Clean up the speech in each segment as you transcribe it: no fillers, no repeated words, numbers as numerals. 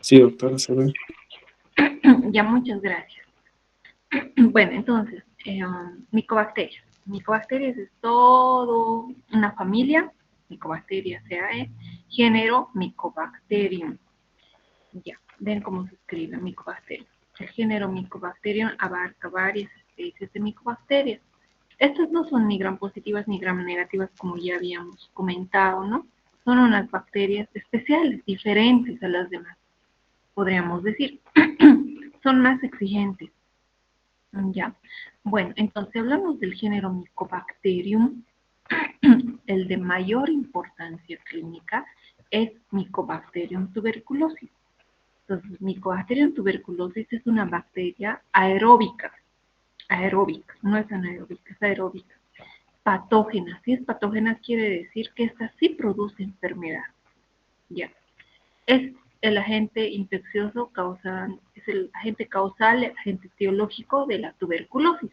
Sí, doctora, se ve. Ya, muchas gracias. Bueno, entonces, micobacterias. Micobacterias es todo una familia, Mycobacterias SeAe, género Mycobacterium. Ya, ven cómo se escribe Mycobacterium. El género Mycobacterium abarca varias especies de micobacterias. Estas no son ni gram positivas ni gram negativas como ya habíamos comentado, ¿no? Son unas bacterias especiales, diferentes a las demás, podríamos decir. Son más exigentes. Ya. Bueno, entonces hablamos del género Mycobacterium. El de mayor importancia clínica es Mycobacterium tuberculosis. Entonces, Mycobacterium tuberculosis es una bacteria aeróbica. Aeróbica, no es anaeróbica, es aeróbica. Patógena. Si es patógena, quiere decir que esta sí produce enfermedad. Ya. Es el agente infeccioso causal, es el agente causal, el agente etiológico de la tuberculosis.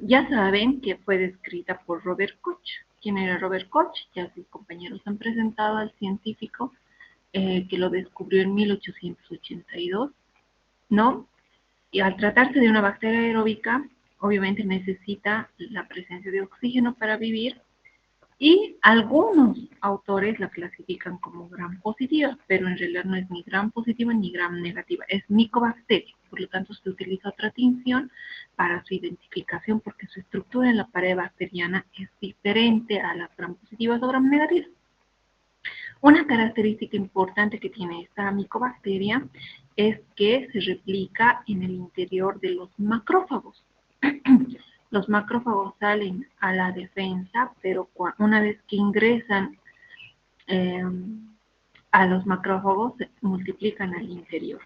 Ya saben que fue descrita por Robert Koch. ¿Quién era Robert Koch? Ya sus compañeros han presentado al científico que lo descubrió en 1882, ¿no? Y al tratarse de una bacteria aeróbica, obviamente necesita la presencia de oxígeno para vivir, y algunos autores la clasifican como gram positiva, pero en realidad no es ni gram positiva ni gram negativa, es micobacteria. Por lo tanto, se utiliza otra tinción para su identificación porque su estructura en la pared bacteriana es diferente a las gram positivas o gram negativas. Una característica importante que tiene esta micobacteria es que se replica en el interior de los macrófagos. Los macrófagos salen a la defensa, pero una vez que ingresan eh, a los macrófagos se multiplican al interior.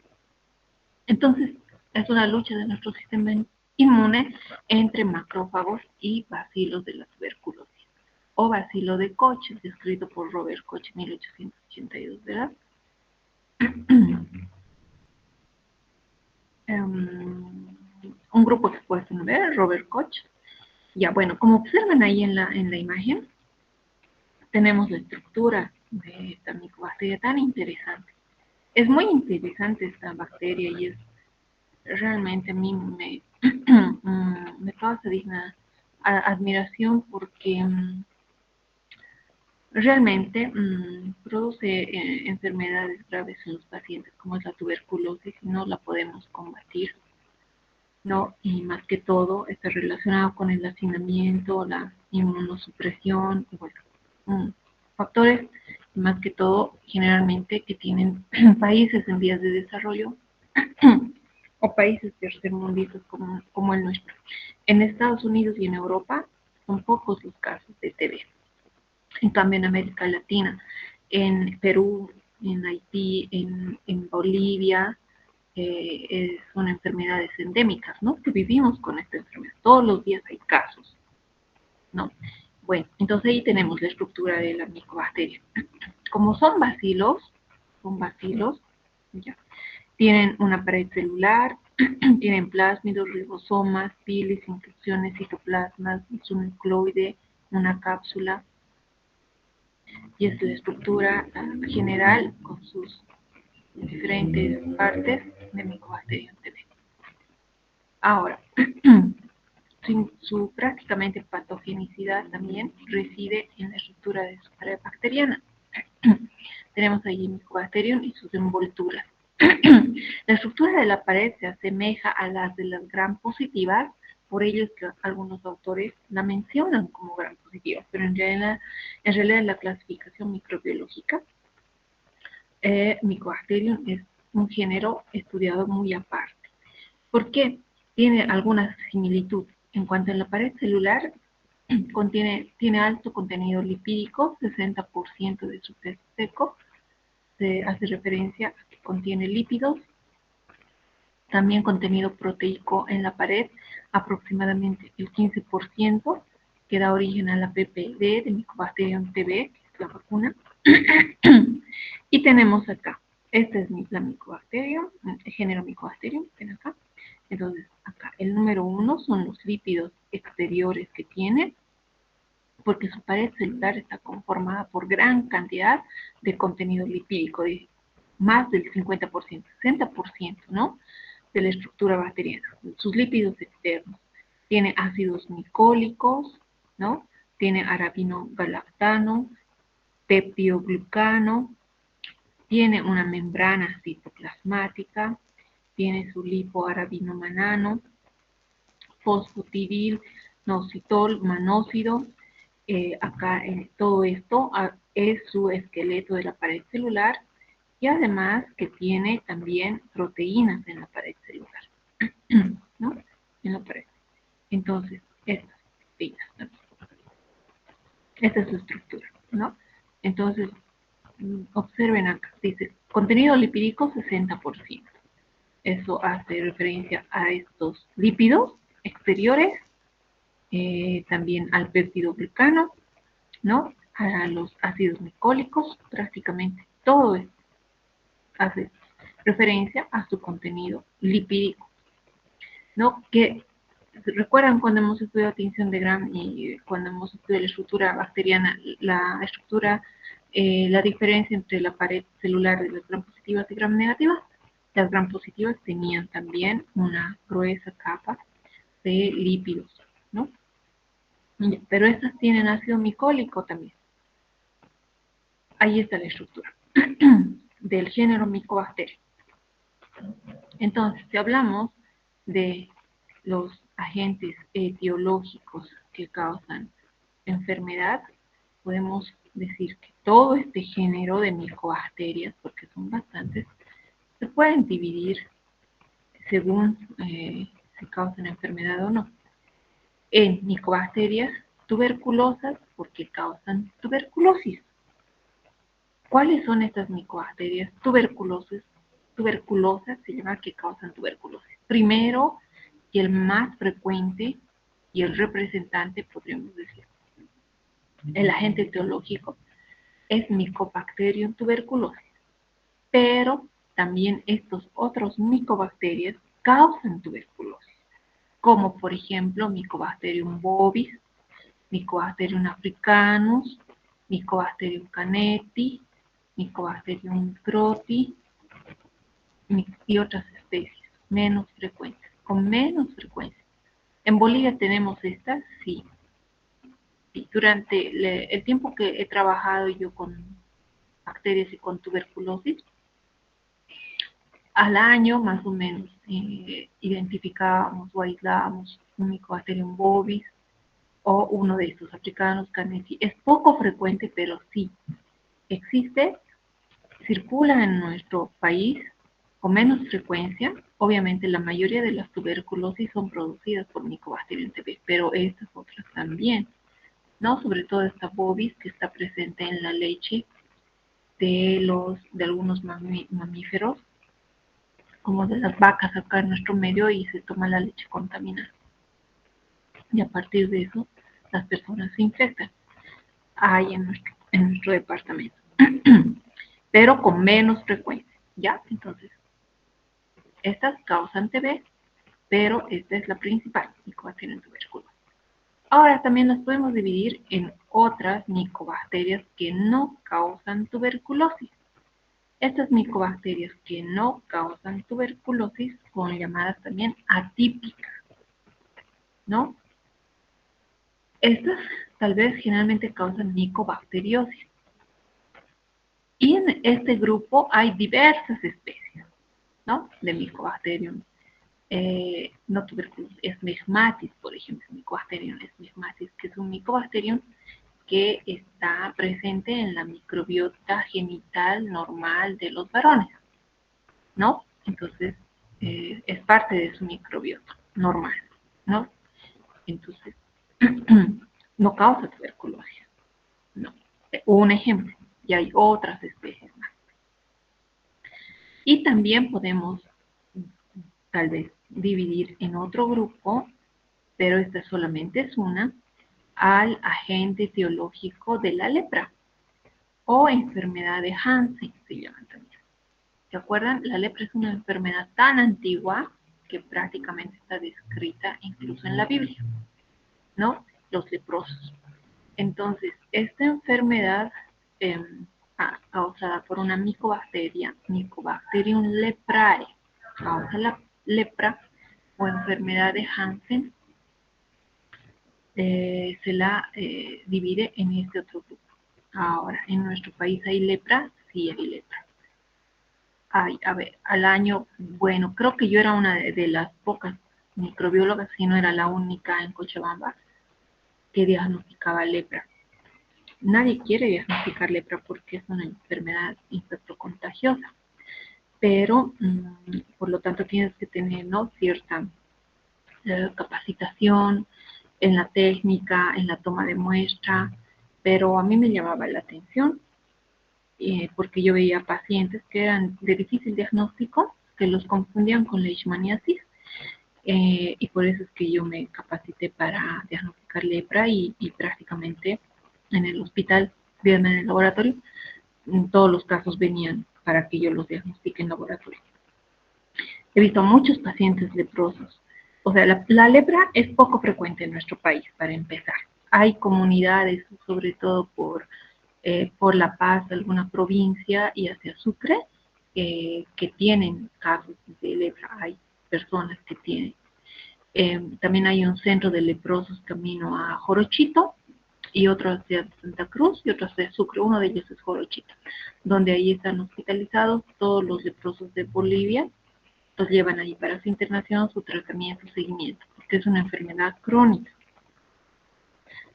Entonces, es una lucha de nuestro sistema inmune entre macrófagos y bacilos de la tuberculosis. O bacilo de Koch, descrito por Robert Koch en 1882, ¿verdad? Un grupo expuesto, ¿no? Robert Koch. Ya, bueno, como observan ahí en la imagen, tenemos la estructura de esta micobacteria tan interesante. Es muy interesante esta bacteria y es realmente a mí me causa digna admiración porque realmente produce enfermedades graves en los pacientes, como es la tuberculosis, y no la podemos combatir, ¿no? Y más que todo está relacionado con el hacinamiento, la inmunosupresión, y bueno, factores más que todo generalmente que tienen países en vías de desarrollo o países tercermundistas como el nuestro. En Estados Unidos y en Europa son pocos los casos de TB. En cambio, en América Latina, en Perú, en Haití, en Bolivia, son enfermedades endémicas, ¿no? Que vivimos con esta enfermedad. Todos los días hay casos, ¿no? Bueno, entonces ahí tenemos la estructura de la micobacteria. Como son bacilos, ya, tienen una pared celular, tienen plásmidos, ribosomas, pilis, inclusiones, citoplasmas, su nucleoide, una cápsula, y es la estructura general con sus diferentes partes de Mycobacterium TB. Ahora, su prácticamente patogenicidad también reside en la estructura de su pared bacteriana. Tenemos ahí Mycobacterium y sus envolturas. La estructura de la pared se asemeja a las de las gram positivas, por ello es que algunos autores la mencionan como gram positiva, pero en realidad la clasificación microbiológica, Mycobacterium es un género estudiado muy aparte. ¿Por qué? Tiene alguna similitud. En cuanto a la pared celular, tiene alto contenido lipídico, 60% de su peso seco, se hace referencia a que contiene lípidos, también contenido proteico en la pared, aproximadamente el 15%, que da origen a la PPD de Mycobacterium TB, que es la vacuna. Y tenemos acá, este es la Mycobacterium, el género Mycobacterium, ven acá. Entonces, acá el número 1 son los lípidos exteriores que tiene. porque su pared celular está conformada por gran cantidad de contenido lipídico, de más del 50%, 60%, ¿no? De la estructura bacteriana, sus lípidos externos. Tiene ácidos micólicos, ¿no? Tiene arabinogalactano, peptidoglucano, tiene una membrana citoplasmática, tiene su lipoarabinomanano, fosfatidil, nositol, manócido. Acá todo esto es su esqueleto de la pared celular y además que tiene también proteínas en la pared celular, ¿no? En la pared. Entonces, estas proteínas, ¿no? Esta es su estructura, ¿no? Entonces, observen acá, dice, contenido lipídico 60%. Eso hace referencia a estos lípidos exteriores, también al peptidoglucano, ¿no? A los ácidos micólicos, prácticamente todo esto hace referencia a su contenido lipídico, ¿no? Que recuerdan cuando hemos estudiado tinción de Gram y cuando hemos estudiado la estructura bacteriana, la estructura, la diferencia entre la pared celular de las gram positivas y gram negativas. Las gram positivas tenían también una gruesa capa de lípidos, ¿no? Pero estas tienen ácido micólico también. Ahí está la estructura del género Mycobacterium. Entonces, si hablamos de los agentes etiológicos que causan enfermedad, podemos decir que todo este género de micobacterias, porque son bastantes, se pueden dividir según si causan enfermedad o no, en micobacterias tuberculosas porque causan tuberculosis. ¿Cuáles son estas micobacterias tuberculosas? Tuberculosas se llama que causan tuberculosis. Primero, y el más frecuente y el representante, podríamos decir, el agente etiológico es Mycobacterium tuberculosis. Pero también estos otros micobacterias causan tuberculosis, como por ejemplo Mycobacterium bovis, Mycobacterium africanus, Mycobacterium caneti, Mycobacterium croti y otras especies menos frecuentes, con menos frecuencia. ¿En Bolivia tenemos estas? Sí. Y durante el tiempo que he trabajado yo con bacterias y con tuberculosis, al año más o menos identificábamos o aislábamos un Mycobacterium bovis o uno de estos africanos, caneti. Es poco frecuente, pero sí existe, circula en nuestro país con menos frecuencia. Obviamente la mayoría de las tuberculosis son producidas por Mycobacterium TB, pero estas otras también, ¿no? Sobre todo esta bovis que está presente en la leche de algunos mamíferos, como de las vacas acá en nuestro medio, y se toma la leche contaminada. Y a partir de eso, las personas se infectan ahí en nuestro departamento. Pero con menos frecuencia, ¿ya? Entonces, estas causan TB, pero esta es la principal, Mycobacterium tuberculosis. Ahora también las podemos dividir en otras micobacterias que no causan tuberculosis. Estas micobacterias que no causan tuberculosis son llamadas también atípicas, ¿no? Estas tal vez generalmente causan micobacteriosis. Y en este grupo hay diversas especies, ¿no? De Mycobacterium. No tuberculosis, Smegmatis, por ejemplo, Mycobacterium Smegmatis, que es un Mycobacterium que está presente en la microbiota genital normal de los varones, ¿no? Entonces, es parte de su microbiota normal, ¿no? Entonces, no causa tuberculosis, ¿no? Un ejemplo, y hay otras especies más. Y también podemos, tal vez, dividir en otro grupo, pero esta solamente es una, al agente etiológico de la lepra o enfermedad de Hansen, se llama también. ¿Se acuerdan? La lepra es una enfermedad tan antigua que prácticamente está descrita incluso en la Biblia, ¿no? Los leprosos. Entonces, esta enfermedad causada por una Mycobacterium leprae, causa la lepra o enfermedad de Hansen, se la divide en este otro grupo. Ahora, ¿en nuestro país hay lepra? Sí, hay lepra. A ver, al año, bueno, creo que yo era una de las pocas microbiólogas, si no era la única en Cochabamba, que diagnosticaba lepra. Nadie quiere diagnosticar lepra porque es una enfermedad infectocontagiosa, pero por lo tanto tienes que tener, ¿no?, cierta capacitación en la técnica, en la toma de muestra, pero a mí me llamaba la atención porque yo veía pacientes que eran de difícil diagnóstico, que los confundían con leishmaniasis, y por eso es que yo me capacité para diagnosticar lepra y prácticamente en el hospital, bien en el laboratorio, todos los casos venían para que yo los diagnostique en laboratorio. He visto muchos pacientes leprosos. O sea, la lepra es poco frecuente en nuestro país, para empezar. Hay comunidades, sobre todo por La Paz, alguna provincia, y hacia Sucre, que tienen casos de lepra. Hay personas que tienen. También hay un centro de leprosos camino a Jorochito, y otro hacia Santa Cruz, y otro hacia Sucre. Uno de ellos es Jorochito, donde ahí están hospitalizados todos los leprosos de Bolivia. Los llevan ahí para su internación, su tratamiento, su seguimiento, porque es una enfermedad crónica.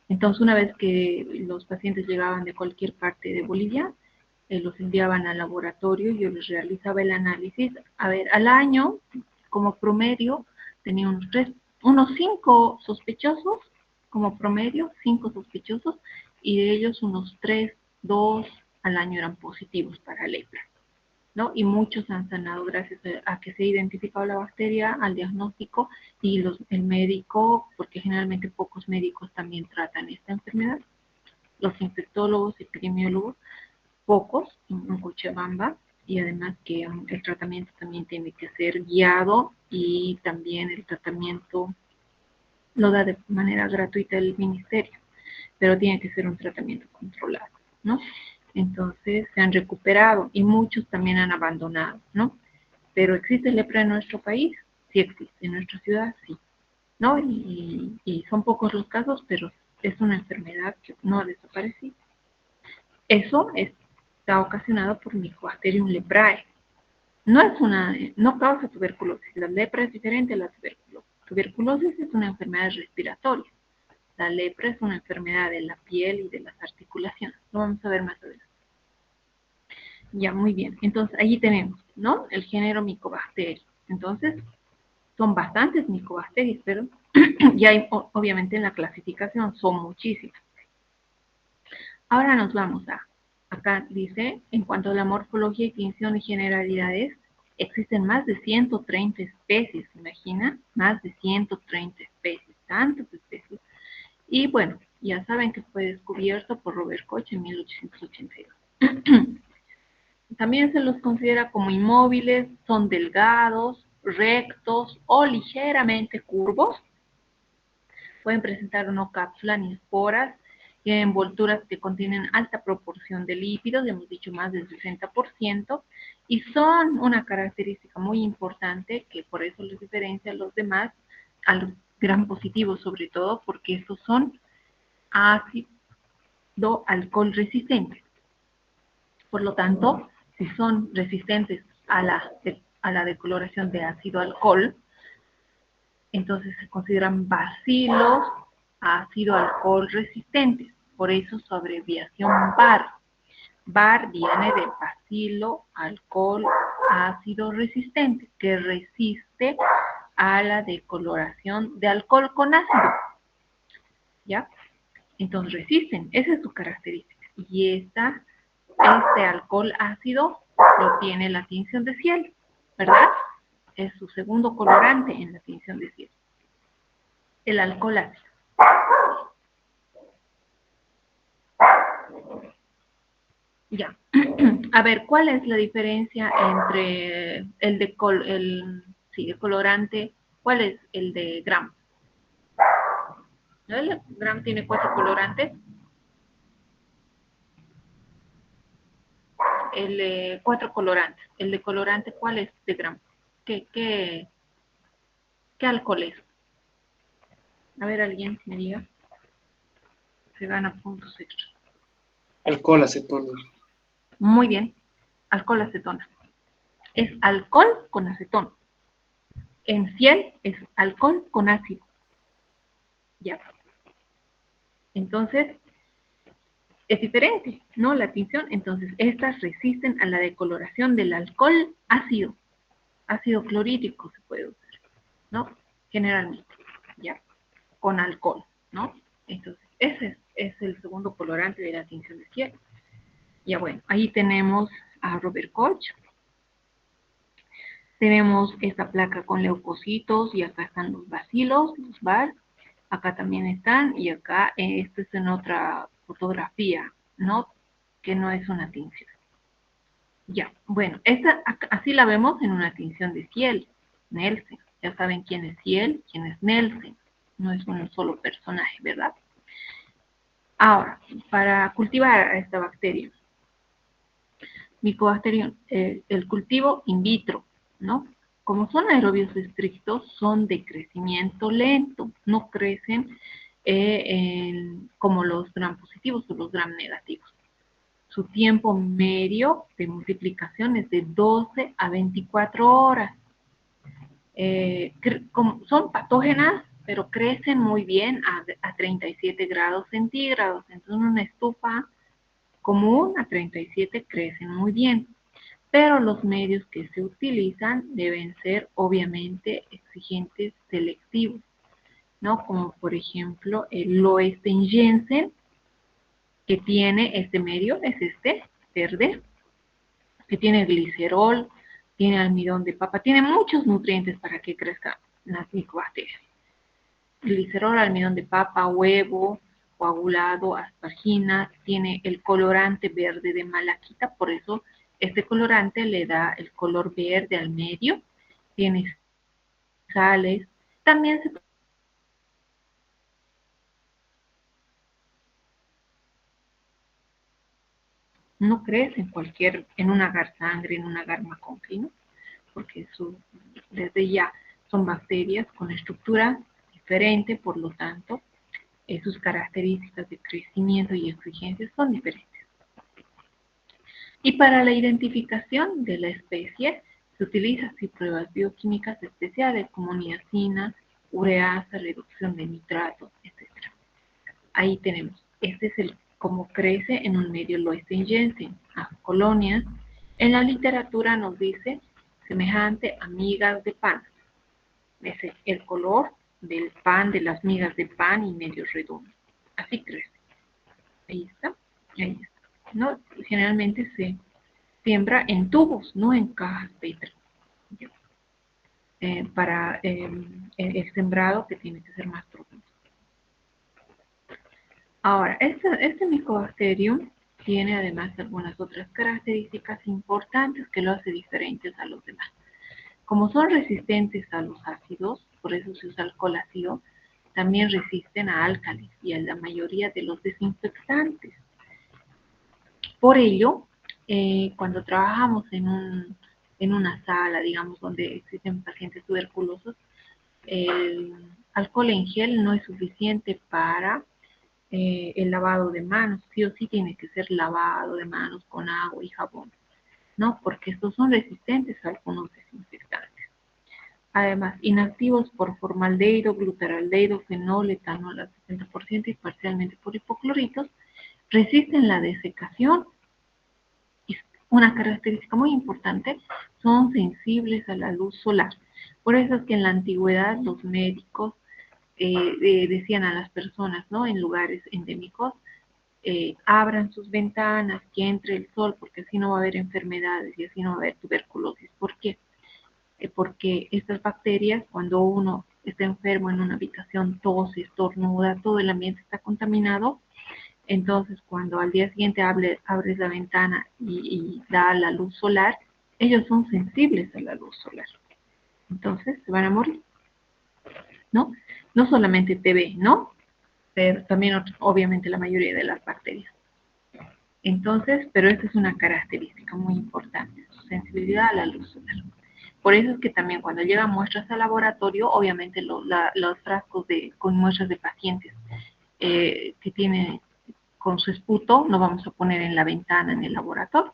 Entonces, una vez que los pacientes llegaban de cualquier parte de Bolivia, los enviaban al laboratorio, yo les realizaba el análisis. A ver, al año, como promedio, tenía unos 5 sospechosos, como promedio, 5 sospechosos, y de ellos unos 3, 2 al año eran positivos para lepra, ¿no? Y muchos han sanado gracias a que se ha identificado la bacteria, al diagnóstico, y el médico, porque generalmente pocos médicos también tratan esta enfermedad, los infectólogos, epidemiólogos, pocos en Cochabamba, y además que el tratamiento también tiene que ser guiado, y también el tratamiento lo da de manera gratuita el ministerio, pero tiene que ser un tratamiento controlado, ¿no? Entonces se han recuperado y muchos también han abandonado, ¿no? Pero ¿existe lepra en nuestro país? Sí existe, en nuestra ciudad sí, ¿no? Y son pocos los casos, pero es una enfermedad que no ha desaparecido. Eso está ocasionado por Mycobacterium leprae. No causa tuberculosis. La lepra es diferente a la tuberculosis. Tuberculosis es una enfermedad respiratoria. La lepra es una enfermedad de la piel y de las articulaciones. Lo vamos a ver más adelante. Ya, muy bien. Entonces, allí tenemos, ¿no?, el género Mycobacterium. Entonces, son bastantes Mycobacterias, pero ya hay, obviamente en la clasificación son muchísimas. Ahora nos vamos acá dice, en cuanto a la morfología y función y generalidades, existen más de 130 especies, ¿se imagina? Más de 130 especies, tantas especies. Y bueno, ya saben que fue descubierto por Robert Koch en 1882. También se los considera como inmóviles, son delgados, rectos o ligeramente curvos. Pueden presentar no cápsula ni esporas, envolturas que contienen alta proporción de lípidos, hemos dicho más del 60%, y son una característica muy importante que por eso les diferencia a los demás, a los gram positivos sobre todo, porque estos son ácido alcohol resistentes. Por lo tanto, si son resistentes a la decoloración de ácido alcohol, entonces se consideran bacilos ácido alcohol resistentes. Por eso su abreviación BAR. BAR viene de bacilo alcohol ácido resistente, que resiste a la decoloración de alcohol con ácido. ¿Ya? Entonces resisten, esa es su característica. Y este alcohol ácido lo tiene la tinción de cielo, ¿verdad? Es su segundo colorante en la tinción de cielo. El alcohol ácido. Ya. A ver, ¿cuál es la diferencia entre el colorante? ¿Cuál es el de Gram? ¿No? El Gram tiene 4 colorantes. 4 colorantes. El de colorante, ¿cuál es de gramo? ¿Qué alcohol es? A ver, alguien me diga. Se gana puntos extra. Alcohol, acetona. Muy bien. Alcohol acetona. Es alcohol con acetona. En ciel es alcohol con ácido. Ya. Entonces, es diferente, ¿no? La tinción. Entonces, estas resisten a la decoloración del alcohol ácido. Ácido clorhídrico se puede usar, ¿no? Generalmente, ya. Con alcohol, ¿no? Entonces, ese es el segundo colorante de la tinción de ciel. Ya bueno, ahí tenemos a Robert Koch. Tenemos esta placa con leucocitos y acá están los bacilos, los VAR. Acá también están y acá esto es en otra fotografía, ¿no? Que no es una tinción. Ya, bueno, esta así la vemos en una tinción de Ciel, Nelson. Ya saben quién es Ciel, quién es Nelson. No es un solo personaje, ¿verdad? Ahora, para cultivar a esta bacteria, Mycobacterium, el cultivo in vitro, ¿no? Como son aerobios estrictos, son de crecimiento lento, no crecen como los gram positivos o los gram negativos. Su tiempo medio de multiplicación es de 12 a 24 horas. Son patógenas, pero crecen muy bien a 37 grados centígrados. Entonces, una estufa común a 37 crecen muy bien. Pero los medios que se utilizan deben ser obviamente exigentes selectivos, ¿no? Como por ejemplo el Loestengensen, que tiene este medio, es este, verde, que tiene glicerol, tiene almidón de papa, tiene muchos nutrientes para que crezcan las micobacterias. Glicerol, almidón de papa, huevo, coagulado, aspargina, tiene el colorante verde de malaquita, por eso este colorante le da el color verde al medio, tiene sales, también se no crece en un agar sangre, en un agar macónclino, porque desde ya son bacterias con estructura diferente, por lo tanto, sus características de crecimiento y exigencias son diferentes. Y para la identificación de la especie se utilizan así pruebas bioquímicas especiales como niacina, ureasa, reducción de nitratos, etc. Ahí tenemos, este es cómo crece en un medio Loestengensen, a colonias. En la literatura nos dice semejante a migas de pan. Ese es el color del pan, de las migas de pan y medio redondo. Así crece. Ahí está. Ahí está. ¿No? Generalmente se siembra en tubos, no en cajas Petra. Para el sembrado que tiene que ser más profundo. Ahora, este Mycobacterium tiene además algunas otras características importantes que lo hace diferentes a los demás. Como son resistentes a los ácidos, por eso se usa alcohol ácido, también resisten a álcalis y a la mayoría de los desinfectantes. Por ello, cuando trabajamos en una sala, digamos, donde existen pacientes tuberculosos, el alcohol en gel no es suficiente para el lavado de manos. Sí o sí tiene que ser lavado de manos con agua y jabón, ¿no? Porque estos son resistentes a algunos desinfectantes. Además, inactivos por formaldehído, glutaraldehído, fenol, etanol al 70% y parcialmente por hipocloritos, resisten la desecación. Una característica muy importante, son sensibles a la luz solar. Por eso es que en la antigüedad los médicos decían a las personas, ¿no? En lugares endémicos, abran sus ventanas, que entre el sol, porque así no va a haber enfermedades y así no va a haber tuberculosis. ¿Por qué? Porque estas bacterias, cuando uno está enfermo en una habitación, tose, estornuda, todo el ambiente está contaminado. Entonces, cuando al día siguiente abres la ventana y da la luz solar, ellos son sensibles a la luz solar. Entonces, se van a morir, ¿no? No solamente TB, ¿no? Pero también, obviamente, la mayoría de las bacterias. Entonces, pero esta es una característica. térmica muy importante, su sensibilidad a la luz solar. Por eso es que también cuando llegan muestras al laboratorio, obviamente los frascos con muestras de pacientes que tienen con su esputo, no vamos a poner en la ventana en el laboratorio,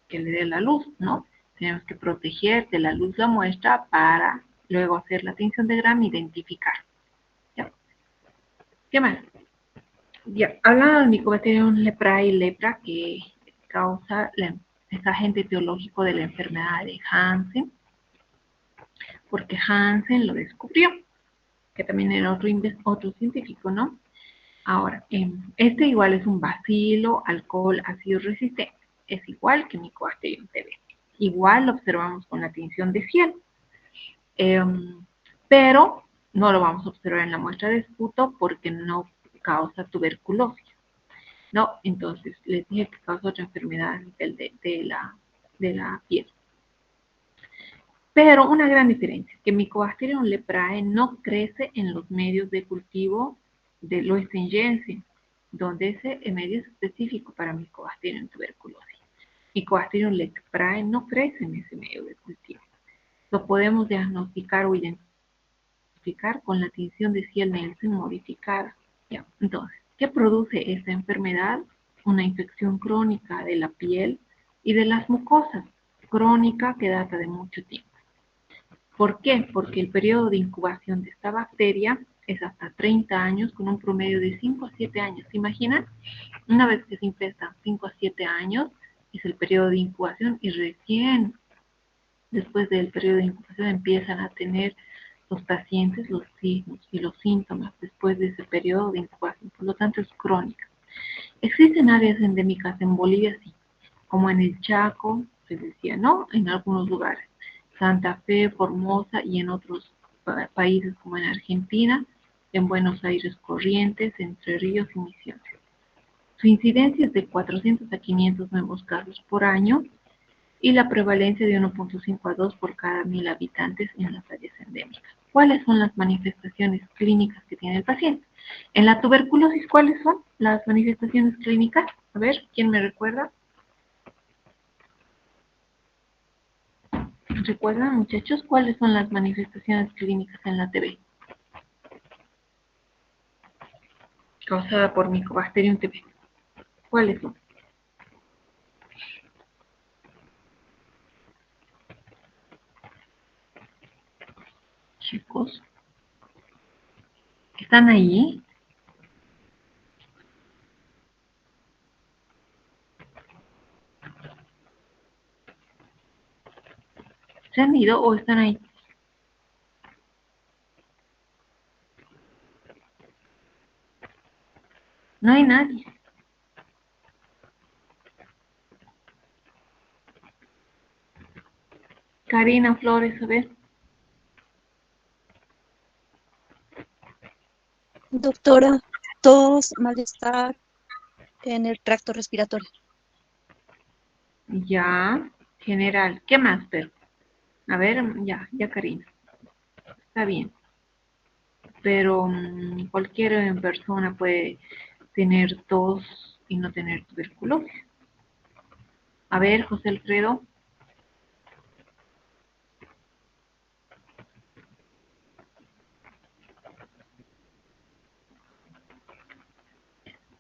que le dé la luz, ¿no? Tenemos que proteger de la luz la muestra para luego hacer la tinción de Gram e identificar. ¿Ya? ¿Qué más? Ya, hablando del Mycobacterium leprae lepra, que causa este agente etiológico de la enfermedad de Hansen, porque Hansen lo descubrió, que también era otro científico, ¿no? Ahora, este igual es un bacilo, alcohol, ácido resistente. Es igual que Mycobacterium TB. Igual lo observamos con la tinción de cielo. Pero no lo vamos a observar en la muestra de esputo porque no causa tuberculosis, ¿no? Entonces, les dije que causa otra enfermedad a nivel de la piel. Pero una gran diferencia, que Mycobacterium leprae no crece en los medios de cultivo de Loestengense, donde ese medio es específico para Mycobacterium tuberculosis. Mycobacterium leprae no crece en ese medio de cultivo. Lo podemos diagnosticar o identificar con la tinción de Ciel-Nielsen modificada. ¿Ya? Entonces, ¿qué produce esta enfermedad? Una infección crónica de la piel y de las mucosas, crónica que data de mucho tiempo. ¿Por qué? Porque el periodo de incubación de esta bacteria es hasta 30 años con un promedio de 5 a 7 años. ¿Se imaginan? Una vez que se infestan 5 a 7 años es el periodo de incubación y recién después del periodo de incubación empiezan a tener los pacientes los signos y los síntomas después de ese periodo de incubación. Por lo tanto, es crónica. Existen áreas endémicas en Bolivia, sí, como en el Chaco, se decía, ¿no? En algunos lugares. Santa Fe, Formosa y en otros países como en Argentina, en Buenos Aires, Corrientes, Entre Ríos y Misiones. Su incidencia es de 400 a 500 nuevos casos por año y la prevalencia de 1.5 a 2 por cada 1000 habitantes en las áreas endémicas. ¿Cuáles son las manifestaciones clínicas que tiene el paciente? En la tuberculosis, ¿cuáles son las manifestaciones clínicas? A ver, ¿quién me recuerda? ¿Recuerdan, muchachos, cuáles son las manifestaciones clínicas en la TB? Causada por Mycobacterium TB. ¿Cuáles son? Chicos, ¿están ahí? ¿Se han ido o están ahí? No hay nadie. Karina Flores, a ver. Doctora, tos, malestar en el tracto respiratorio. Ya, general. ¿Qué más, pero? A ver, ya, Karina. Está bien. Pero cualquier persona puede tener tos y no tener tuberculosis. A ver, José Alfredo.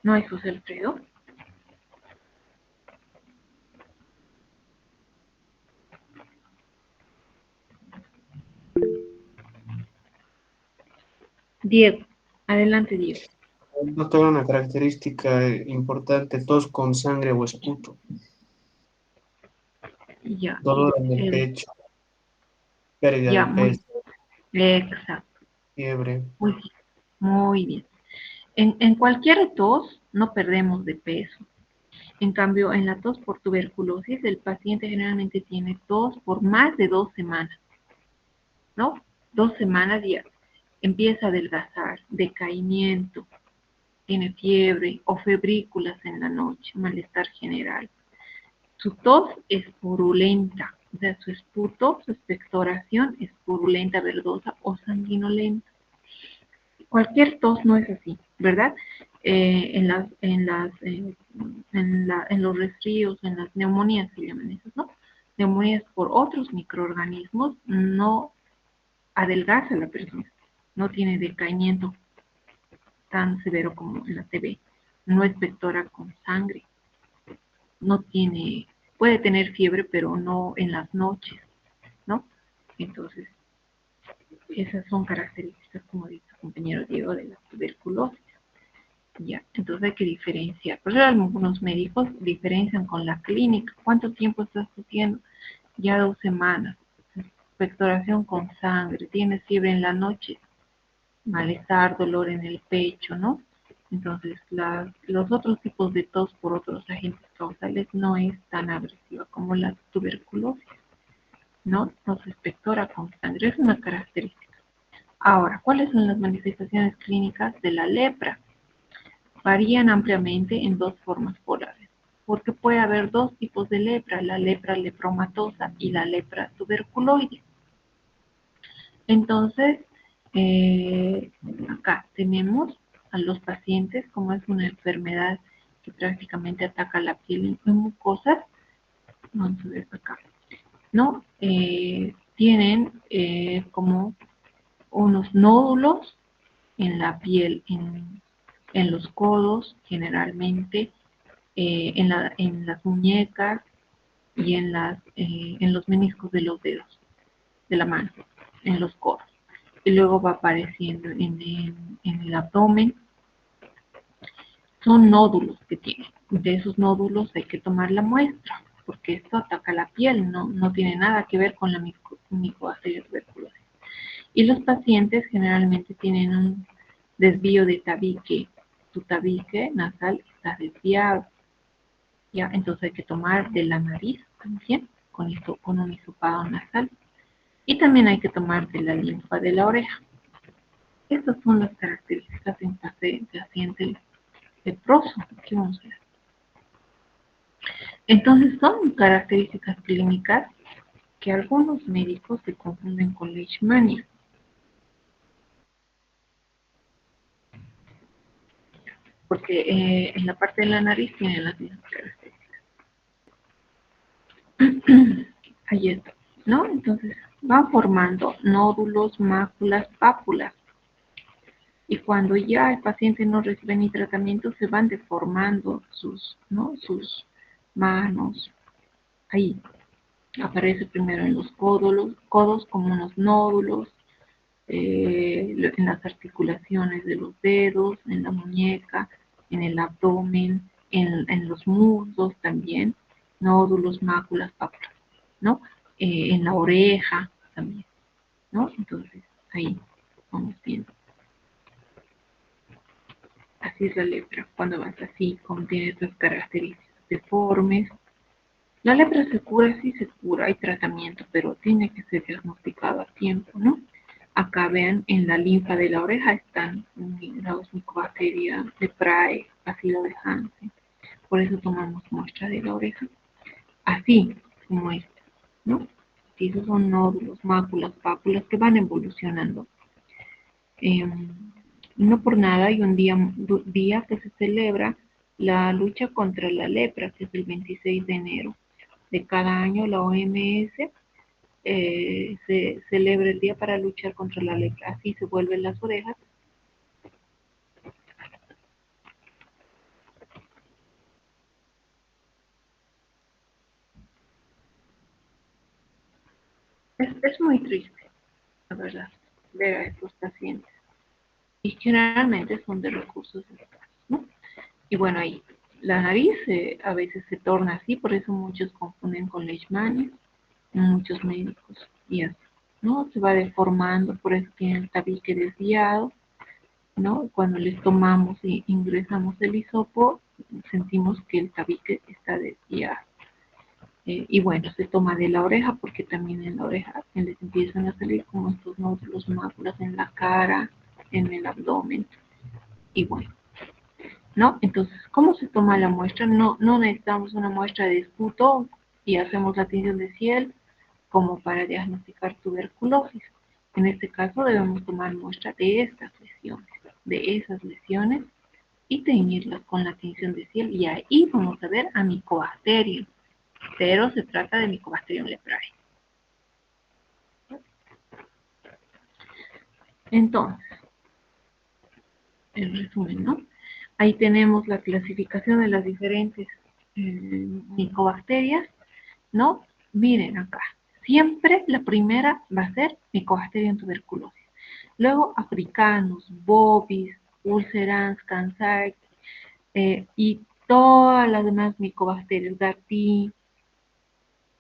¿No hay José Alfredo? Diego. Adelante, Diego. Doctor, una característica importante, tos con sangre o esputo, Ya. dolor en el pecho, pérdida de Ya, muy peso, exacto. fiebre. Muy bien. En cualquier tos no perdemos de peso. En cambio, en la tos por tuberculosis, el paciente generalmente tiene tos por más de 2 semanas, ¿no? 2 semanas ya empieza a adelgazar, decaimiento, tiene fiebre o febrículas en la noche, malestar general. Su tos es purulenta, o sea, su esputo, su expectoración es purulenta, verdosa o sanguinolenta. Cualquier tos no es así, ¿verdad? En las en los resfríos, en las neumonías se llaman esas, ¿no? Neumonías por otros microorganismos, no adelgaza a la persona, no tiene decaimiento tan severo como en la TB, no expectora con sangre, no tiene, puede tener fiebre, pero no en las noches, ¿no? Entonces, esas son características, como dice el compañero Diego, de la tuberculosis. Ya, entonces hay que diferenciar. Por eso algunos médicos diferencian con la clínica. ¿Cuánto tiempo estás sufriendo? Ya 2 semanas. Expectoración con sangre. Tienes fiebre en la noche. Malestar, dolor en el pecho, ¿no? Entonces, los otros tipos de tos por otros agentes causales no es tan agresiva como la tuberculosis, ¿no? No se expectora con sangre. Es una característica. Ahora, ¿cuáles son las manifestaciones clínicas de la lepra? Varían ampliamente en dos formas polares, porque puede haber dos tipos de lepra, la lepra lepromatosa y la lepra tuberculoide. Entonces, acá tenemos a los pacientes, como es una enfermedad que prácticamente ataca la piel y mucosas, vamos a ver acá, ¿no? Tienen como unos nódulos en la piel, en los codos, generalmente, en las muñecas y en los meniscos de los dedos, de la mano, en los codos. Y luego va apareciendo en el abdomen. Son nódulos que tienen. De esos nódulos hay que tomar la muestra, porque esto ataca la piel, no tiene nada que ver con la micobacteria tuberculosis. Y los pacientes generalmente tienen un desvío de tabique. Su tabique nasal está desviado. ¿Ya? Entonces hay que tomar de la nariz también, con un hisopado nasal. Y también hay que tomar de la linfa de la oreja. Estas son las características de un paciente leproso. Aquí vamos a ver. Entonces son características clínicas que algunos médicos se confunden con leishmania. Porque en la parte de la nariz tienen las mismas características. Ahí está, ¿no? Entonces van formando nódulos, máculas, pápulas. Y cuando ya el paciente no recibe ni tratamiento, se van deformando ¿no? Sus manos. Ahí aparece primero en los codos como unos nódulos, en las articulaciones de los dedos, en la muñeca, en el abdomen, en los muslos también, nódulos, máculas, pápulas, ¿no? En la oreja también, ¿no? Entonces, ahí vamos viendo. Así es la lepra, cuando vas así, contiene estas características deformes. La lepra se cura, sí se cura, hay tratamiento, pero tiene que ser diagnosticado a tiempo, ¿no? Acá vean, en la linfa de la oreja están los Mycobacteria leprae, bacilo de Hansen. Por eso tomamos muestra de la oreja, así como esta, ¿no? Y esos son nódulos, máculas, pápulas que van evolucionando. No por nada hay un día que se celebra la lucha contra la lepra, que es el 26 de enero de cada año. La OMS se celebra el día para luchar contra la lepra. Así se vuelven las orejas. Es muy triste, la verdad, ver a estos pacientes. Y generalmente son de recursos escasos, ¿no? Y bueno, ahí la nariz a veces se torna así, por eso muchos confunden con leishmania, muchos médicos, y así, ¿no? Se va deformando, por eso tiene el tabique desviado, ¿no? Cuando les tomamos y ingresamos el hisopo, sentimos que el tabique está desviado. Y bueno, se toma de la oreja porque también en la oreja les empiezan a salir como estos nódulos, máculas en la cara, en el abdomen, y bueno, ¿no? Entonces, ¿cómo se toma la muestra? No necesitamos una muestra de esputo y hacemos la tinción de Ciel como para diagnosticar tuberculosis. En este caso debemos tomar muestra de estas lesiones, de esas lesiones, y teñirlas con la tinción de cielo. Y ahí vamos a ver a Mycobacterium, pero se trata de Mycobacterium leprae. Entonces, en resumen, ¿no? Ahí tenemos la clasificación de las diferentes micobacterias, ¿no? Miren acá, siempre la primera va a ser Mycobacterium tuberculosis. Luego africanus, bovis, ulcerans, cansai, y todas las demás micobacterias, Darty,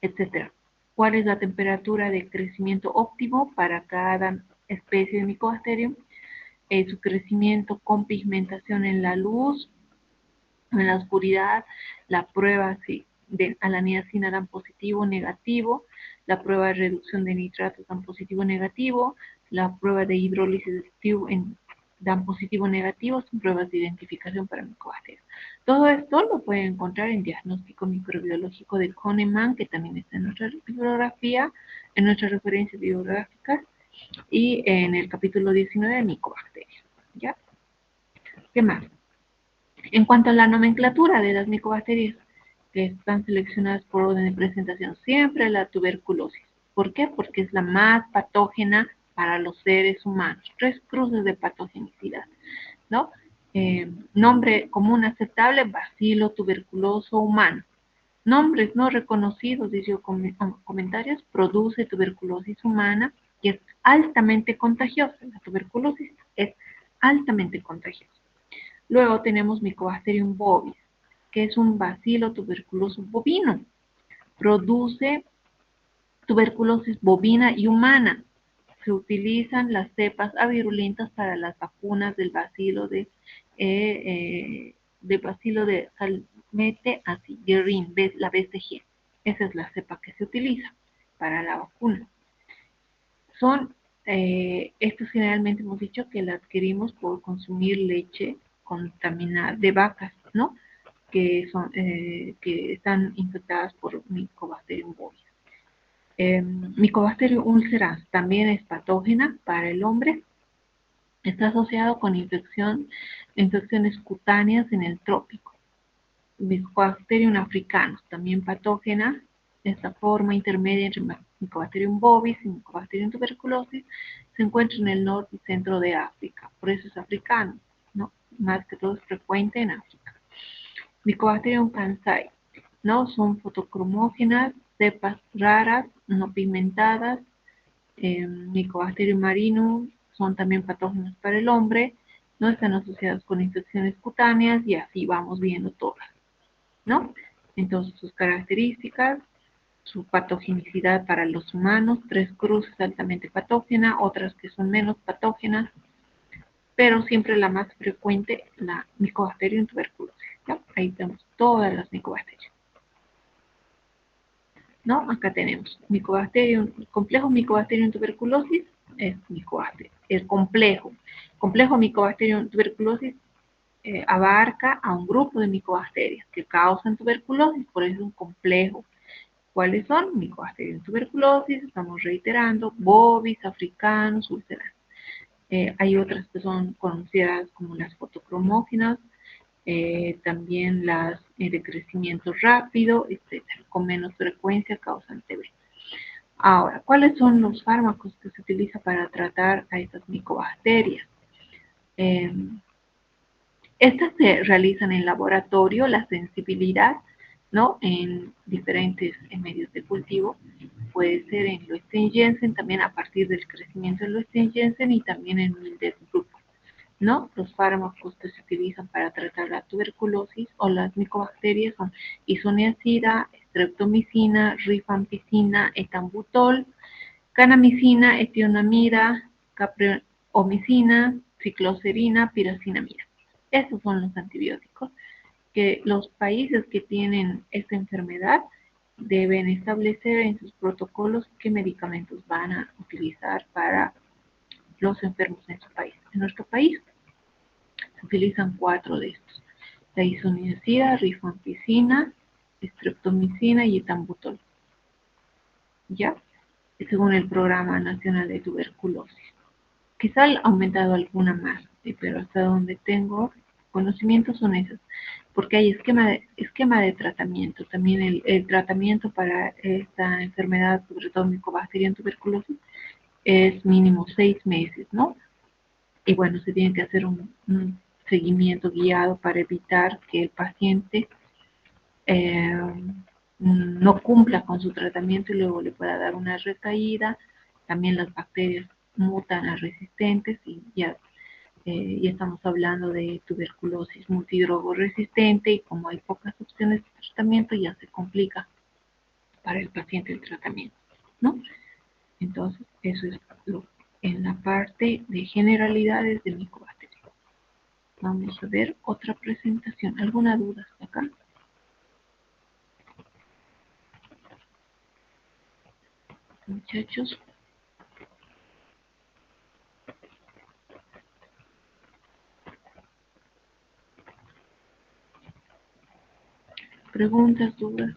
etcétera. ¿Cuál es la temperatura de crecimiento óptimo para cada especie de Mycobacterium? Su crecimiento con pigmentación en la luz, en la oscuridad, la prueba de alaniacina dan positivo o negativo, la prueba de reducción de nitratos dan positivo o negativo, la prueba de hidrólisis de Stewart dan positivo o negativo, son pruebas de identificación para Mycobacterium. Todo esto lo pueden encontrar en diagnóstico microbiológico de Kahneman, que también está en nuestra bibliografía, en nuestras referencias bibliográficas, y en el capítulo 19 de Mycobacterium. ¿Ya? ¿Qué más? En cuanto a la nomenclatura de las micobacterias que están seleccionadas por orden de presentación, siempre la tuberculosis. ¿Por qué? Porque es la más patógena para los seres humanos. 3 cruces de patogenicidad, ¿no? Nombre común aceptable, bacilo tuberculoso humano. Nombres no reconocidos, dice comentarios, produce tuberculosis humana y es altamente contagiosa. La tuberculosis es altamente contagiosa. Luego tenemos Mycobacterium bovis, que es un bacilo tuberculoso bovino. Produce tuberculosis bovina y humana. Se utilizan las cepas avirulentas para las vacunas del bacilo de Salmonella acidorum, la BCG. Esa es la cepa que se utiliza para la vacuna. Estos generalmente hemos dicho que la adquirimos por consumir leche contaminada de vacas, ¿no? Que están infectadas por Mycobacterium bovis. Mycobacterium ulcerans también es patógena para el hombre. Está asociado con infecciones cutáneas en el trópico. Mycobacterium africanus, también patógena. Esta forma intermedia entre Mycobacterium bovis y Mycobacterium tuberculosis se encuentra en el norte y centro de África. Por eso es africano, ¿no? Más que todo es frecuente en África. Mycobacterium cansai, ¿no? Son fotocromógenas, cepas raras, no pigmentadas. Mycobacterium marinum son también patógenos para el hombre, no están asociados con infecciones cutáneas y así vamos viendo todas, ¿no? Entonces sus características, su patogenicidad para los humanos, 3 cruces altamente patógena, otras que son menos patógenas, pero siempre la más frecuente, la Mycobacterium tuberculosis, ¿no? Ahí tenemos todas las Mycobacterium, ¿no? Acá tenemos Mycobacterium, complejo Mycobacterium tuberculosis, es Mycobacterium, el complejo Mycobacterium tuberculosis abarca a un grupo de micobacterias que causan tuberculosis, por eso es un complejo. ¿Cuáles son? Mycobacterium tuberculosis, estamos reiterando, bovis, africanus, ulcerans. Hay otras que son conocidas como las fotocromógenas, también las de crecimiento rápido, etcétera, con menos frecuencia causan TB. Ahora, ¿cuáles son los fármacos que se utilizan para tratar a estas micobacterias? Estas se realizan en laboratorio, la sensibilidad, ¿no? En diferentes medios de cultivo. Puede ser en Leusten-Jensen, también a partir del crecimiento de Leusten-Jensen y también en Mildet Group, ¿no? Los fármacos que se utilizan para tratar la tuberculosis o las micobacterias son isoniazida, streptomicina, rifampicina, etambutol, kanamicina, etionamida, capreomicina, cicloserina, piracinamida. Esos son los antibióticos que los países que tienen esta enfermedad deben establecer en sus protocolos qué medicamentos van a utilizar para los enfermos en su país. En nuestro país se utilizan 4 de estos: la isoniazida, rifampicina, streptomicina y etambutol. ¿Ya? Según el Programa Nacional de Tuberculosis. Quizá ha aumentado alguna más, pero hasta donde tengo conocimientos son esos, porque hay esquema de tratamiento. También el tratamiento para esta enfermedad, sobre todo micobacteria en tuberculosis, es mínimo 6 meses, ¿no? Y bueno, se tiene que hacer un seguimiento guiado para evitar que el paciente eh, no cumpla con su tratamiento y luego le pueda dar una recaída. También las bacterias mutan a resistentes y ya estamos hablando de tuberculosis multidrogo resistente y como hay pocas opciones de tratamiento ya se complica para el paciente el tratamiento, ¿no? Entonces, eso es en la parte de generalidades de micobacterias. Vamos a ver otra presentación. ¿Alguna duda hasta acá? Muchachos. Preguntas, dudas.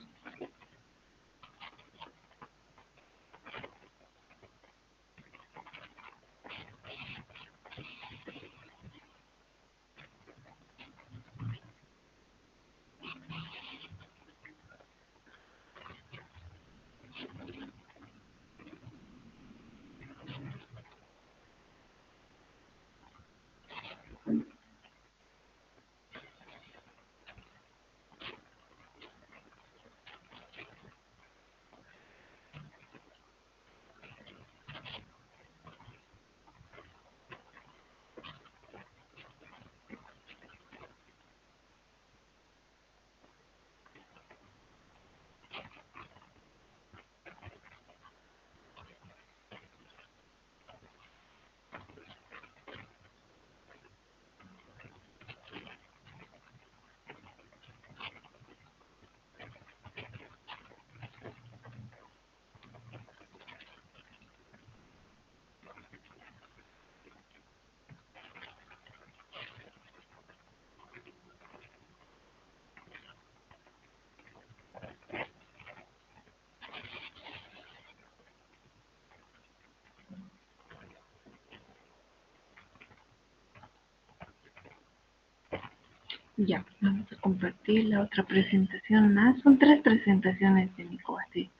Ya, vamos a compartir la otra presentación más. Son 3 presentaciones de micobacterias,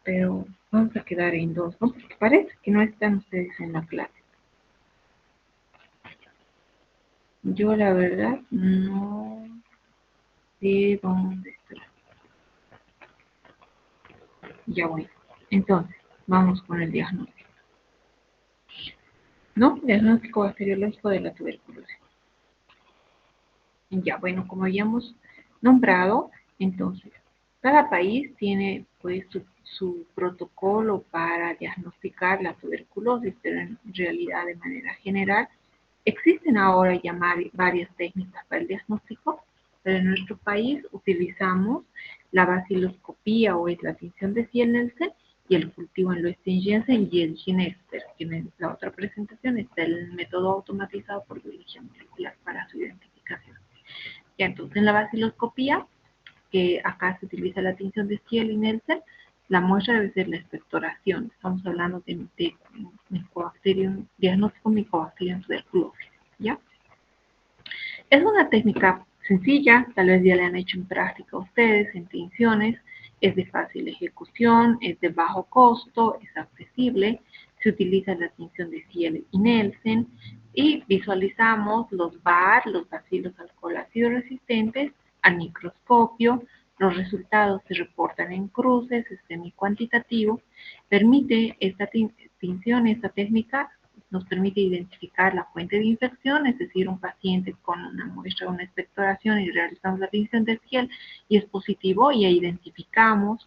pero vamos a quedar en 2, ¿no? Porque parece que no están ustedes en la clase. Yo la verdad no sé dónde está. Ya voy. Entonces, vamos con el diagnóstico. ¿No? Diagnóstico bacteriológico de la tuberculosis. Ya, bueno, como ya hemos nombrado, entonces, cada país tiene pues su protocolo para diagnosticar la tuberculosis, pero en realidad de manera general existen ahora ya varias técnicas para el diagnóstico, pero en nuestro país utilizamos la baciloscopía o es la tinción de Siemens y el cultivo en Leusten Jensen y el Ginester, que en la otra presentación está el método automatizado por biología molecular para su identificación. Ya, entonces en la baciloscopía, que acá se utiliza la tinción de Stiel y Nelson, la muestra debe ser la expectoración. Estamos hablando de Mycobacterium, diagnóstico Mycobacterium tuberculosis, ¿ya? Es una técnica sencilla, tal vez ya la han hecho en práctica ustedes, en tinciones, es de fácil ejecución, es de bajo costo, es accesible, se utiliza la tinción de Ciel y Nelson y visualizamos los VAR, los bacilos alcohol ácido resistentes, al microscopio. Los resultados se reportan en cruces, es semi-cuantitativo. Permite esta tinción, esta técnica nos permite identificar la fuente de infección, es decir, un paciente con una muestra, una expectoración y realizamos la tinción de piel y es positivo y identificamos.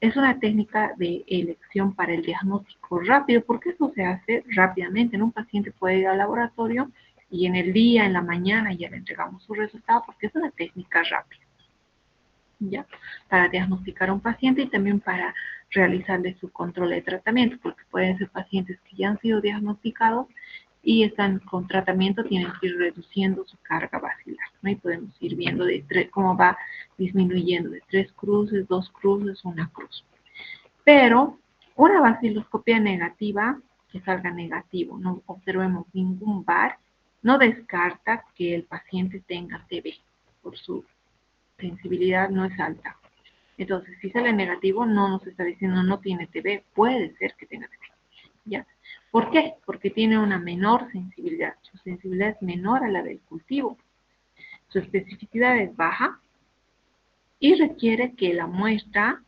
Es una técnica de elección para el diagnóstico rápido, porque eso se hace rápidamente. Un paciente puede ir al laboratorio y en el día, en la mañana, ya le entregamos su resultado, porque es una técnica rápida, ¿ya? Para diagnosticar a un paciente y también para realizarle su control de tratamiento, porque pueden ser pacientes que ya han sido diagnosticados y están con tratamiento, tienen que ir reduciendo su carga bacilar, ¿no? Y podemos ir viendo cómo va disminuyendo de 3 cruces, 2 cruces, 1 cruz. Pero una baciloscopía negativa, que salga negativo, no observemos ningún VAR, no descarta que el paciente tenga TB, por su sensibilidad no es alta. Entonces, si sale negativo, no nos está diciendo no tiene TB, puede ser que tenga TB. ¿Ya? ¿Por qué? Porque tiene una menor sensibilidad. Su sensibilidad es menor a la del cultivo. Su especificidad es baja y requiere que la muestra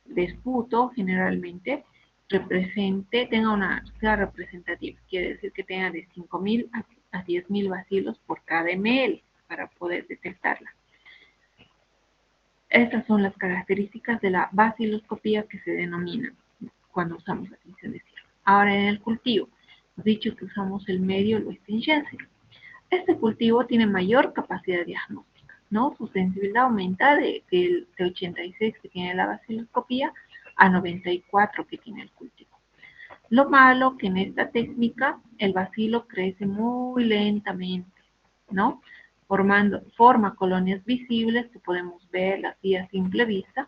de esputo generalmente sea representativa. Quiere decir que tenga de 5.000 a 10.000 bacilos por cada ml para poder detectarla. Estas son las características de la baciloscopía que se denomina cuando usamos la tinción de cierre. Ahora en el cultivo, hemos dicho que usamos el medio luistengense. Este cultivo tiene mayor capacidad diagnóstica, ¿no? Su sensibilidad aumenta de 86 que tiene la baciloscopía a 94 que tiene el cultivo. Lo malo que en esta técnica el bacilo crece muy lentamente, ¿no? Forma colonias visibles que podemos ver así a simple vista,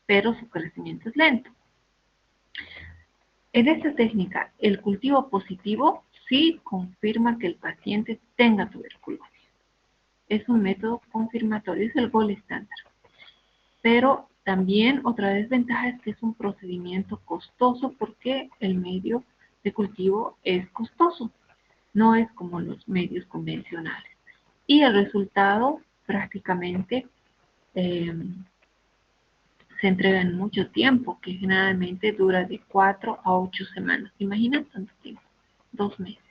pero su crecimiento es lento. En esta técnica, el cultivo positivo sí confirma que el paciente tenga tuberculosis. Es un método confirmatorio, es el gol estándar. Pero también otra desventaja es que es un procedimiento costoso porque el medio de cultivo es costoso, no es como los medios convencionales. Y el resultado prácticamente se entrega en mucho tiempo, que generalmente dura de 4 a 8 semanas. ¿Imaginan tanto tiempo? 2 meses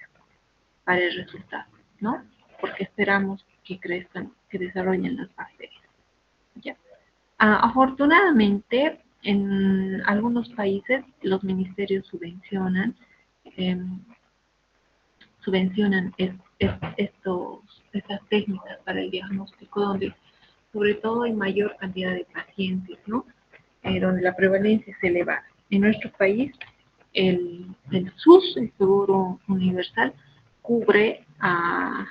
para el resultado, ¿no? Porque esperamos que crezcan, que desarrollen las bacterias. ¿Ya? Afortunadamente, en algunos países los ministerios subvencionan estas técnicas para el diagnóstico, donde sobre todo hay mayor cantidad de pacientes, ¿no? Donde la prevalencia es elevada. En nuestro país, el SUS, el Seguro Universal, cubre a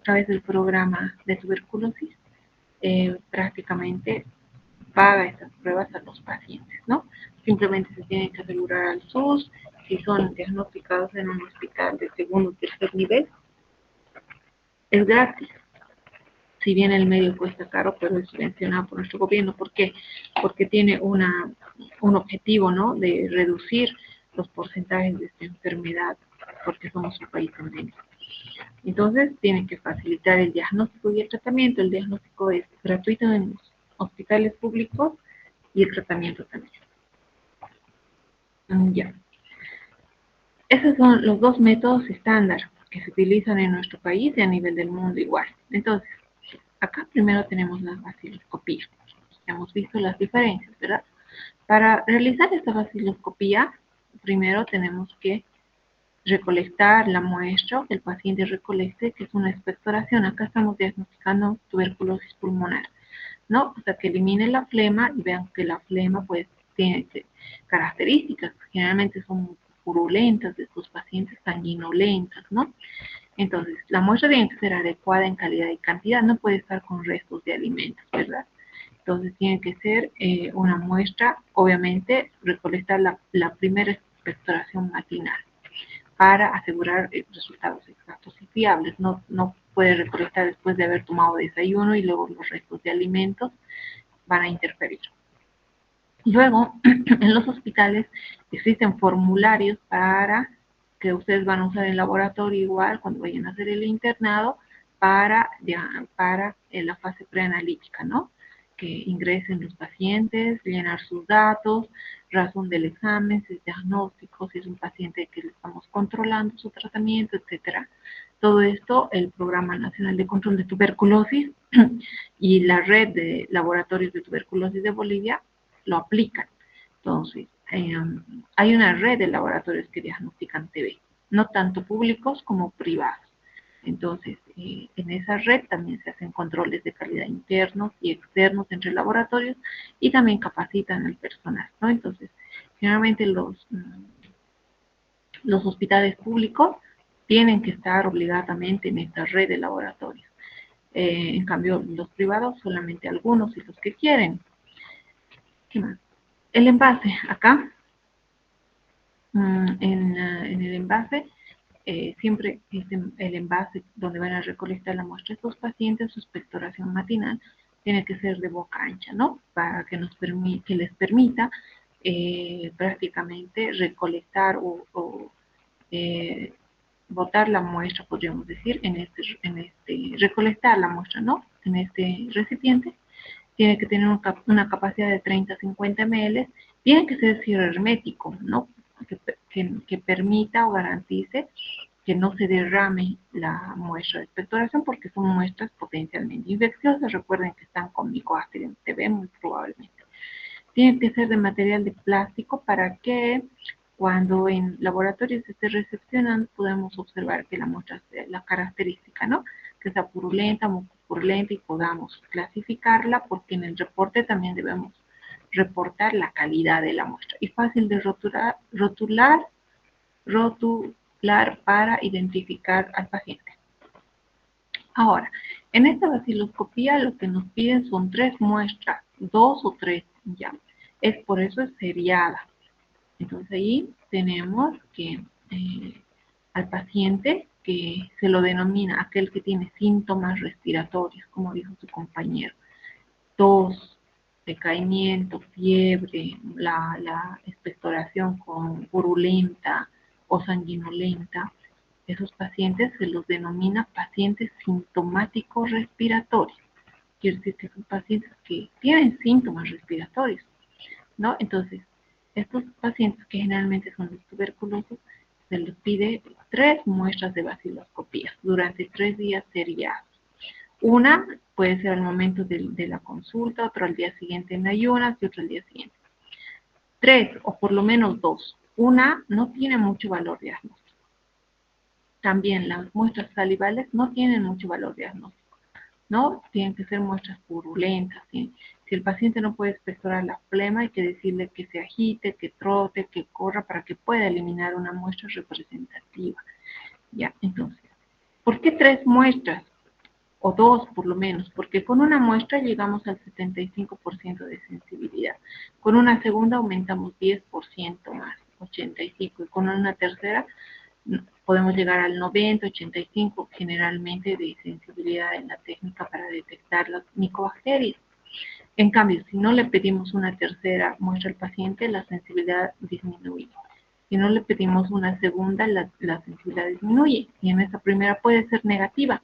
través del programa de tuberculosis, prácticamente paga estas pruebas a los pacientes, ¿no? Simplemente se tiene que asegurar al SUS, si son diagnosticados en un hospital de segundo o tercer nivel, es gratis. Si bien el medio cuesta caro, pero es subvencionado por nuestro gobierno. ¿Por qué? Porque tiene un objetivo, ¿no? De reducir los porcentajes de esta enfermedad, porque somos un país endémico. Entonces, tienen que facilitar el diagnóstico y el tratamiento. El diagnóstico es gratuito en los hospitales públicos y el tratamiento también. Ya. Esos son los dos métodos estándar que se utilizan en nuestro país y a nivel del mundo igual. Entonces, acá primero tenemos la baciloscopía. Ya hemos visto las diferencias, ¿verdad? Para realizar esta baciloscopía, primero tenemos que recolectar la muestra, que el paciente recolecte, que es una expectoración. Acá estamos diagnosticando tuberculosis pulmonar, ¿no? O sea, que elimine la flema y vean que la flema, pues, tiene características. Generalmente son purulentas de estos pacientes, sanguinolentas, ¿no? Entonces, la muestra tiene que ser adecuada en calidad y cantidad, no puede estar con restos de alimentos, ¿verdad? Entonces, tiene que ser una muestra, obviamente, recolectar la primera expectoración matinal para asegurar resultados exactos y fiables. No puede recolectar después de haber tomado desayuno y luego los restos de alimentos van a interferir. Luego, en los hospitales existen formularios para que ustedes van a usar en el laboratorio igual cuando vayan a hacer el internado para la fase preanalítica, ¿no? Que ingresen los pacientes, llenar sus datos, razón del examen, si es diagnóstico, si es un paciente que le estamos controlando su tratamiento, etcétera. Todo esto, el Programa Nacional de Control de Tuberculosis y la Red de Laboratorios de Tuberculosis de Bolivia lo aplican. Entonces, hay una red de laboratorios que diagnostican TB, no tanto públicos como privados. Entonces, en esa red también se hacen controles de calidad internos y externos entre laboratorios y también capacitan al personal, ¿no? Entonces, generalmente los hospitales públicos tienen que estar obligadamente en esta red de laboratorios. En cambio, los privados solamente algunos y los que quieren. ¿Qué más? El envase, acá, en el envase, siempre el envase donde van a recolectar la muestra estos pacientes, su expectoración matinal tiene que ser de boca ancha, ¿no? Para que les permita prácticamente recolectar o botar la muestra, podríamos decir, recolectar la muestra, ¿no? En este recipiente. Tiene que tener una capacidad de 30 a 50 ml, tiene que ser cierre hermético, ¿no? Que permita o garantice que no se derrame la muestra de expectoración porque son muestras potencialmente infecciosas. Recuerden que están con Mycobacterium TB muy probablemente. Tiene que ser de material de plástico para que cuando en laboratorios se esté recepcionando podamos observar que la muestra sea la característica, ¿no? Que sea purulenta, mucopurulenta y podamos clasificarla porque en el reporte también debemos reportar la calidad de la muestra. Y fácil de rotular para identificar al paciente. Ahora, en esta vaciloscopía lo que nos piden son 3 muestras, 2 o 3 ya. Por eso es seriada. Entonces ahí tenemos que al paciente que se lo denomina aquel que tiene síntomas respiratorios, como dijo su compañero, tos, decaimiento, fiebre, la expectoración con purulenta o sanguinolenta, esos pacientes se los denomina pacientes sintomáticos respiratorios. Quiere decir que son pacientes que tienen síntomas respiratorios, ¿no? Entonces, estos pacientes que generalmente son de tuberculosis, se les pide 3 muestras de vaciloscopía durante 3 días seriados. Una puede ser al momento de la consulta, otra al día siguiente en ayunas y otra al día siguiente. 3 o por lo menos 2. Una no tiene mucho valor diagnóstico. También las muestras salivales no tienen mucho valor diagnóstico, ¿no? Tienen que ser muestras purulentas, ¿sí? Si el paciente no puede expectorar la flema, hay que decirle que se agite, que trote, que corra para que pueda eliminar una muestra representativa. Ya, entonces, ¿por qué 3 muestras? O 2 por lo menos, porque con una muestra llegamos al 75% de sensibilidad. Con una segunda aumentamos 10% más, 85%, y con una tercera podemos llegar al 90, 85 generalmente de sensibilidad en la técnica para detectar las micobacterias. En cambio, si no le pedimos una tercera muestra al paciente, la sensibilidad disminuye. Si no le pedimos una segunda, la sensibilidad disminuye. Y en esa primera puede ser negativa.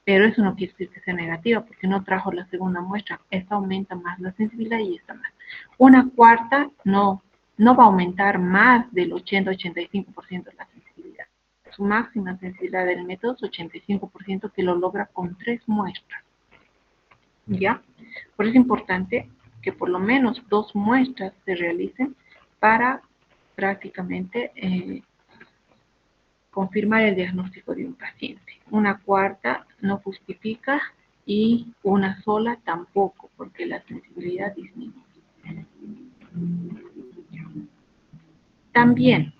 Pero eso no quiere decir que sea negativa, porque no trajo la segunda muestra. Esta aumenta más la sensibilidad y esta más. Una cuarta no va a aumentar más del 80-85% de la sensibilidad. Su máxima sensibilidad del método es 85% que lo logra con 3 muestras. ¿Ya? Por eso es importante que por lo menos 2 muestras se realicen para prácticamente confirmar el diagnóstico de un paciente. Una cuarta no justifica y una sola tampoco, porque la sensibilidad disminuye. También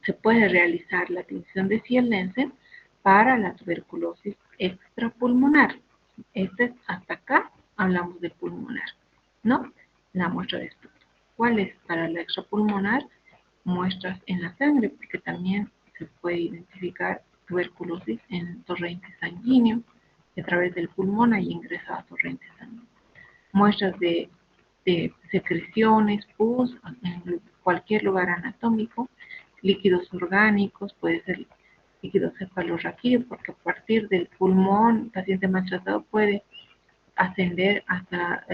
se puede realizar la tinción de Ciel-Lensen para la tuberculosis extrapulmonar. Hasta acá hablamos de pulmonar, ¿no? La muestra de estudio. ¿Cuál es para la extrapulmonar? Muestras en la sangre, porque también se puede identificar tuberculosis en torrente sanguíneo, a través del pulmón hay ingresado a torrente sanguíneo. Muestras de secreciones, pus, en cualquier lugar anatómico, líquidos orgánicos, puede ser líquido cefalorraquídeo, porque a partir del pulmón, el paciente maltratado puede ascender hasta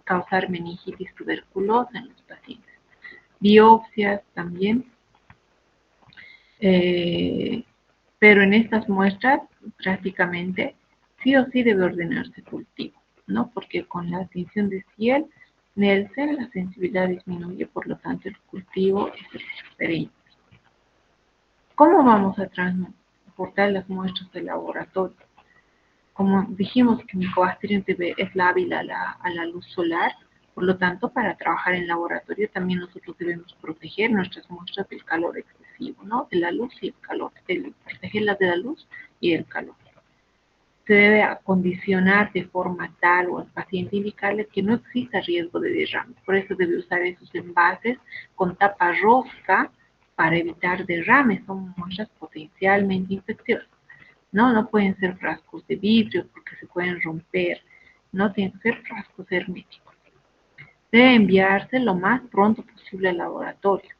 causar meningitis tuberculosa en los pacientes. Biopsias también, pero en estas muestras prácticamente sí o sí debe ordenarse cultivo, ¿no? Porque con la tinción de Ciel-Lensen la sensibilidad disminuye, por lo tanto el cultivo es diferente. ¿Cómo vamos a transportar las muestras del laboratorio? Como dijimos que Mycobacterium TB es lábil a la luz solar, por lo tanto, para trabajar en laboratorio también nosotros debemos proteger nuestras muestras del calor excesivo, ¿no? De la luz y el calor, protegerlas de la luz y el calor. Se debe acondicionar de forma tal o al paciente indicarle que no exista riesgo de derrame. Por eso debe usar esos envases con tapa rosca para evitar derrames, son muestras potencialmente infecciosas. No pueden ser frascos de vidrio porque se pueden romper, no tienen que ser frascos herméticos. Debe enviarse lo más pronto posible al laboratorio,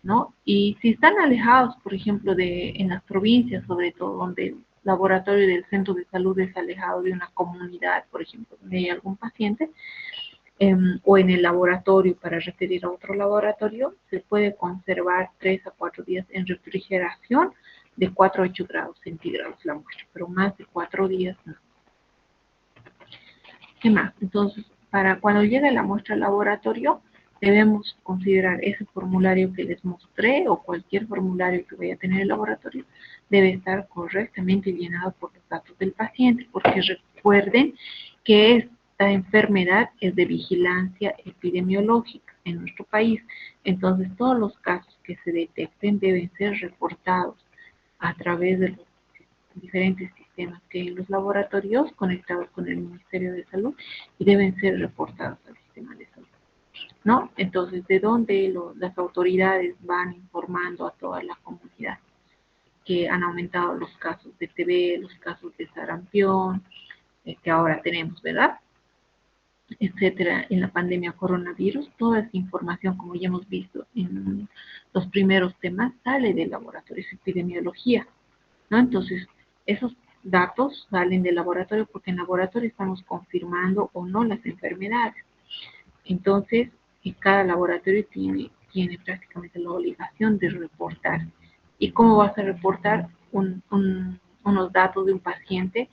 ¿no? Y si están alejados, por ejemplo, en las provincias, sobre todo, donde el laboratorio del centro de salud es alejado de una comunidad, por ejemplo, donde hay algún paciente, o en el laboratorio para referir a otro laboratorio, se puede conservar 3 a 4 días en refrigeración de 4 a 8 grados centígrados la muestra, pero más de 4 días no. ¿Qué más? Entonces, para cuando llegue la muestra al laboratorio, debemos considerar ese formulario que les mostré o cualquier formulario que vaya a tener el laboratorio, debe estar correctamente llenado por los datos del paciente, porque recuerden que esta enfermedad es de vigilancia epidemiológica en nuestro país. Entonces, todos los casos que se detecten deben ser reportados a través de los diferentes sistemas que hay en los laboratorios conectados con el Ministerio de Salud y deben ser reportados al sistema de salud, ¿no? Entonces, ¿de dónde las autoridades van informando a toda la comunidad que han aumentado los casos de TB, los casos de sarampión, que ahora tenemos, ¿verdad? Etcétera, en la pandemia coronavirus? Toda esa información, como ya hemos visto en los primeros temas, sale del laboratorio de epidemiología, ¿no? Entonces, esos datos salen del laboratorio porque en laboratorio estamos confirmando o no las enfermedades. Entonces, cada laboratorio tiene prácticamente la obligación de reportar. ¿Y cómo vas a reportar unos datos de un paciente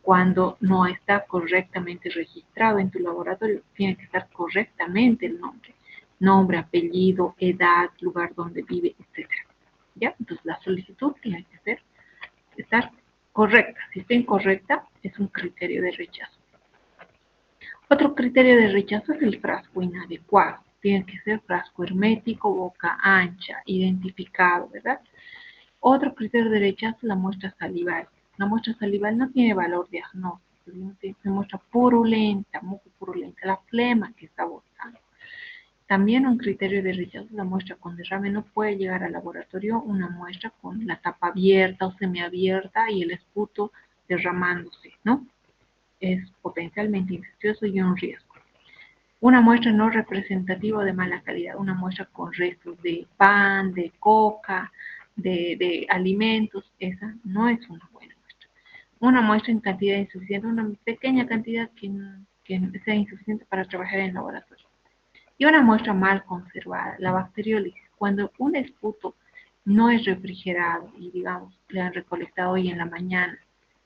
cuando no está correctamente registrado en tu laboratorio? Tiene que estar correctamente el nombre, apellido, edad, lugar donde vive, etc. ¿Ya? Entonces, la solicitud tiene que estar correcta. Si está incorrecta, es un criterio de rechazo. Otro criterio de rechazo es el frasco inadecuado. Tiene que ser frasco hermético, boca ancha, identificado, ¿verdad? Otro criterio de rechazo es la muestra salival. La muestra salival no tiene valor diagnóstico, se muestra purulenta, muy purulenta, la flema que está botando. También un criterio de rechazo es la muestra con derrame. No puede llegar al laboratorio una muestra con la tapa abierta o semiabierta y el esputo derramándose, ¿no? Es potencialmente infeccioso y un riesgo. Una muestra no representativa de mala calidad, una muestra con restos de pan, de coca, de alimentos, esa no es una buena muestra. Una muestra en cantidad insuficiente, una pequeña cantidad que sea insuficiente para trabajar en laboratorio. Y una muestra mal conservada, la bacteriólisis. Cuando un esputo no es refrigerado y, digamos, le han recolectado hoy en la mañana,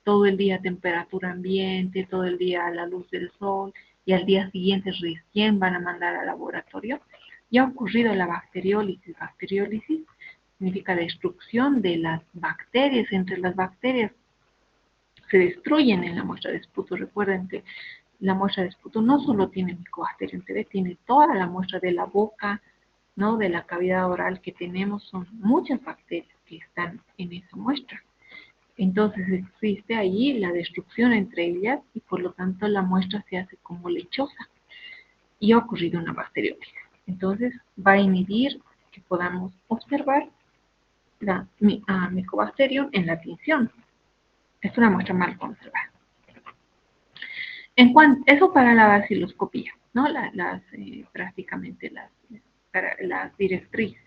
todo el día a temperatura ambiente, todo el día a la luz del sol, y al día siguiente recién van a mandar al laboratorio, ya ha ocurrido la bacteriólisis. Bacteriólisis significa destrucción de las bacterias. Entre las bacterias se destruyen en la muestra de esputo. Recuerden que la muestra de esputo no solo tiene Mycobacterium TB, tiene toda la muestra de la boca, ¿no? De la cavidad oral que tenemos, son muchas bacterias que están en esa muestra. Entonces existe allí la destrucción entre ellas y por lo tanto la muestra se hace como lechosa y ha ocurrido una bacteriólisis. Entonces va a inhibir que podamos observar la Mycobacterium en la tinción. Es una muestra mal conservada. Eso para la baciloscopía, ¿no? Prácticamente las directrices.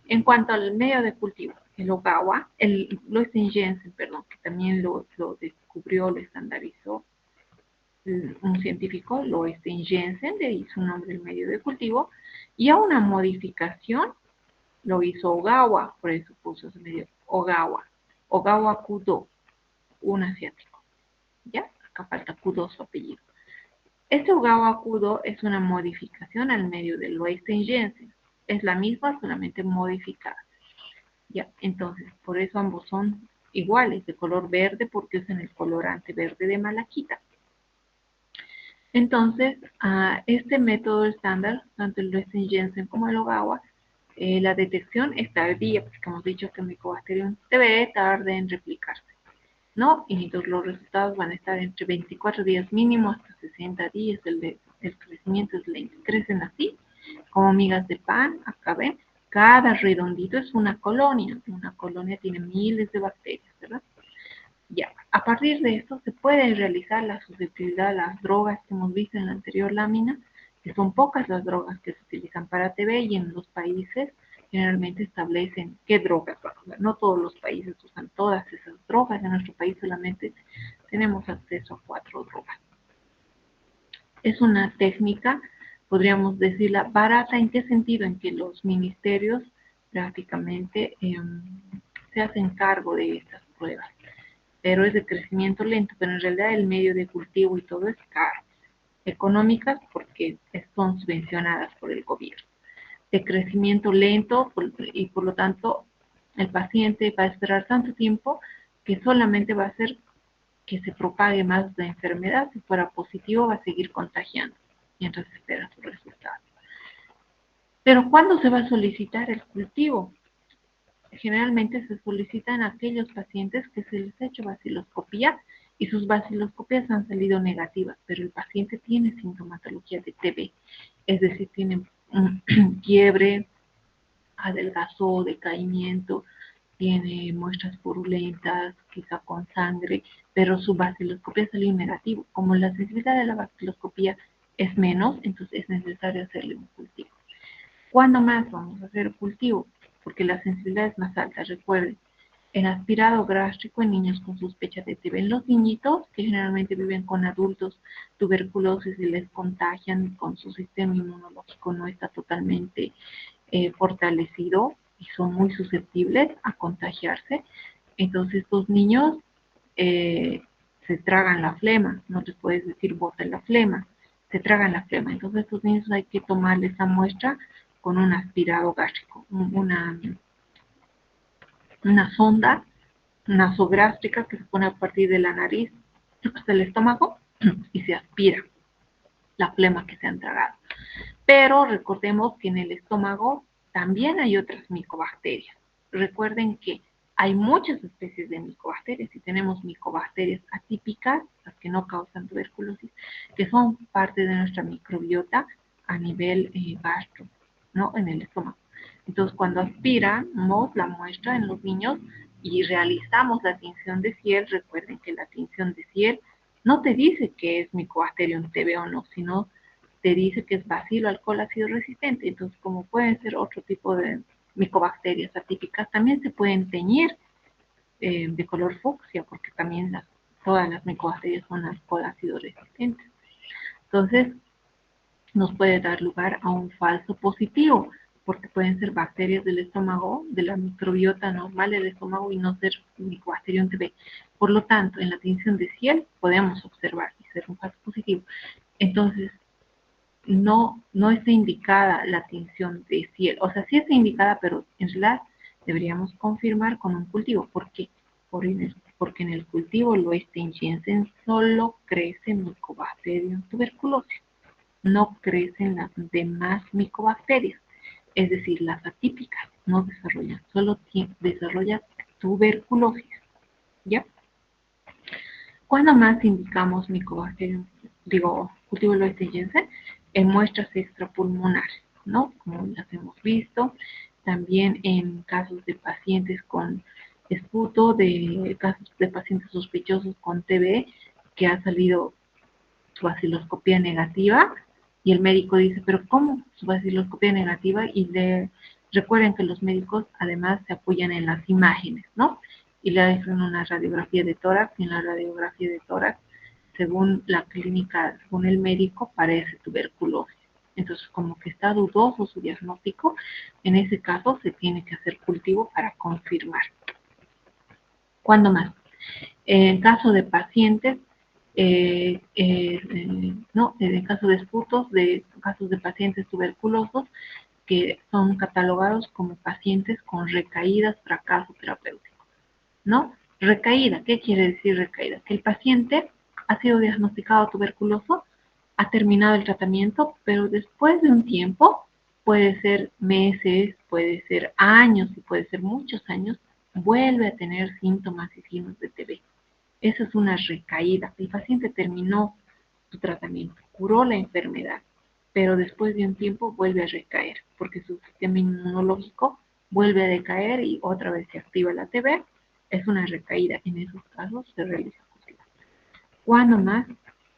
En cuanto al medio de cultivo, el Ogawa, Loessen Jensen, perdón, que también lo descubrió, lo estandarizó un científico, Loessen Jensen, le hizo un nombre al medio de cultivo, y a una modificación lo hizo Ogawa, por eso puso ese medio Ogawa Kudo, un asiático. ¿Ya? Acá falta Kudo su apellido. Este Ogawa Kudo es una modificación al medio del Loessen Jensen. Es la misma, solamente modificada. ¿Ya? Entonces, por eso ambos son iguales, de color verde, porque usan el colorante verde de malaquita. Entonces, este método estándar, tanto el Loessen Jensen como el Ogawa, la detección es tardía, porque hemos dicho que Mycobacterium TB tarda en replicarse, ¿no? Y entonces los resultados van a estar entre 24 días mínimo hasta 60 días. El crecimiento es lento. Crecen así, como migas de pan, acá ven, Cada redondito es una colonia. Una colonia tiene miles de bacterias, ¿verdad? Ya, a partir de esto se puede realizar la susceptibilidad a las drogas que hemos visto en la anterior lámina, que son pocas las drogas que se utilizan para TB y en los países generalmente establecen qué drogas van a usar. No todos los países usan todas esas drogas, en nuestro país solamente tenemos acceso a 4 drogas. Es una técnica, podríamos decirla, barata. ¿En qué sentido? En que los ministerios prácticamente se hacen cargo de estas pruebas, pero es de crecimiento lento, pero en realidad el medio de cultivo y todo es caro. Económicas porque son subvencionadas por el gobierno. De crecimiento lento y por lo tanto el paciente va a esperar tanto tiempo que solamente va a hacer que se propague más la enfermedad. Si fuera positivo va a seguir contagiando mientras espera su resultado. Pero ¿cuándo se va a solicitar el cultivo? Generalmente se solicitan a aquellos pacientes que se les ha hecho baciloscopía y sus baciloscopias han salido negativas, pero el paciente tiene sintomatología de TB, es decir, tiene fiebre, adelgazó, decaimiento, tiene muestras purulentas, quizá con sangre, pero su baciloscopia salió negativo. Como la sensibilidad de la baciloscopía es menos, entonces es necesario hacerle un cultivo. ¿Cuándo más vamos a hacer cultivo? Porque la sensibilidad es más alta. Recuerden, en aspirado gástrico en niños con sospecha de TB, en los niñitos que generalmente viven con adultos tuberculosis y les contagian con su sistema inmunológico no está totalmente fortalecido y son muy susceptibles a contagiarse. Entonces estos niños se tragan la flema, no les puedes decir boten la flema, se tragan la flema. Entonces estos niños hay que tomarles esa muestra con un aspirado gástrico, una sonda nasogástrica que se pone a partir de la nariz hasta el estómago y se aspira la flema que se han tragado. Pero recordemos que en el estómago también hay otras micobacterias. Recuerden que hay muchas especies de micobacterias y tenemos micobacterias atípicas, las que no causan tuberculosis, que son parte de nuestra microbiota a nivel gastro, ¿no? En el estómago. Entonces, cuando aspiramos la muestra en los niños y realizamos la tinción de Ciel, recuerden que la tinción de Ciel no te dice que es Mycobacterium TB o no, sino te dice que es bacilo alcohol ácido resistente. Entonces, como pueden ser otro tipo de micobacterias atípicas, también se pueden teñir de color fucsia, porque también todas las micobacterias son alcohol ácido resistentes. Entonces, nos puede dar lugar a un falso positivo, porque pueden ser bacterias del estómago, de la microbiota normal del estómago y no ser Mycobacterium TB. Por lo tanto, en la tinción de Ciel podemos observar y ser un falso positivo. Entonces, no está indicada la tinción de Ciel. O sea, sí está indicada, pero en realidad deberíamos confirmar con un cultivo. ¿Por qué? Porque en el cultivo Loestengensen solo crece Mycobacterium tuberculosis. No crecen las demás micobacterias, es decir, las atípicas no desarrollan, solo desarrollan tuberculosis, ¿ya? ¿Cuándo más indicamos micobacterium, cultivo Loestengensen? En muestras extrapulmonares, ¿no? Como las hemos visto, también en casos de pacientes con esputo, casos de pacientes sospechosos con TB, que ha salido su baciloscopía negativa, y el médico dice, pero ¿cómo su baciloscopía negativa? Y recuerden que los médicos además se apoyan en las imágenes, ¿no? Y le hacen una radiografía de tórax, y en la radiografía de tórax, según la clínica, según el médico, parece tuberculosis. Entonces, como que está dudoso su diagnóstico, en ese caso se tiene que hacer cultivo para confirmar. ¿Cuándo más? En caso de pacientes, no, en caso de esputos, de casos de pacientes tuberculosos que son catalogados como pacientes con recaídas, fracaso terapéutico, ¿no? Recaída, ¿qué quiere decir recaída? Que el paciente ha sido diagnosticado tuberculoso, ha terminado el tratamiento, pero después de un tiempo, puede ser meses, puede ser años y puede ser muchos años, vuelve a tener síntomas y signos de TB. Esa es una recaída. El paciente terminó su tratamiento, curó la enfermedad, pero después de un tiempo vuelve a recaer, porque su sistema inmunológico vuelve a decaer y otra vez se activa la TB. Es una recaída. En esos casos se realiza cultivo. ¿Cuándo más?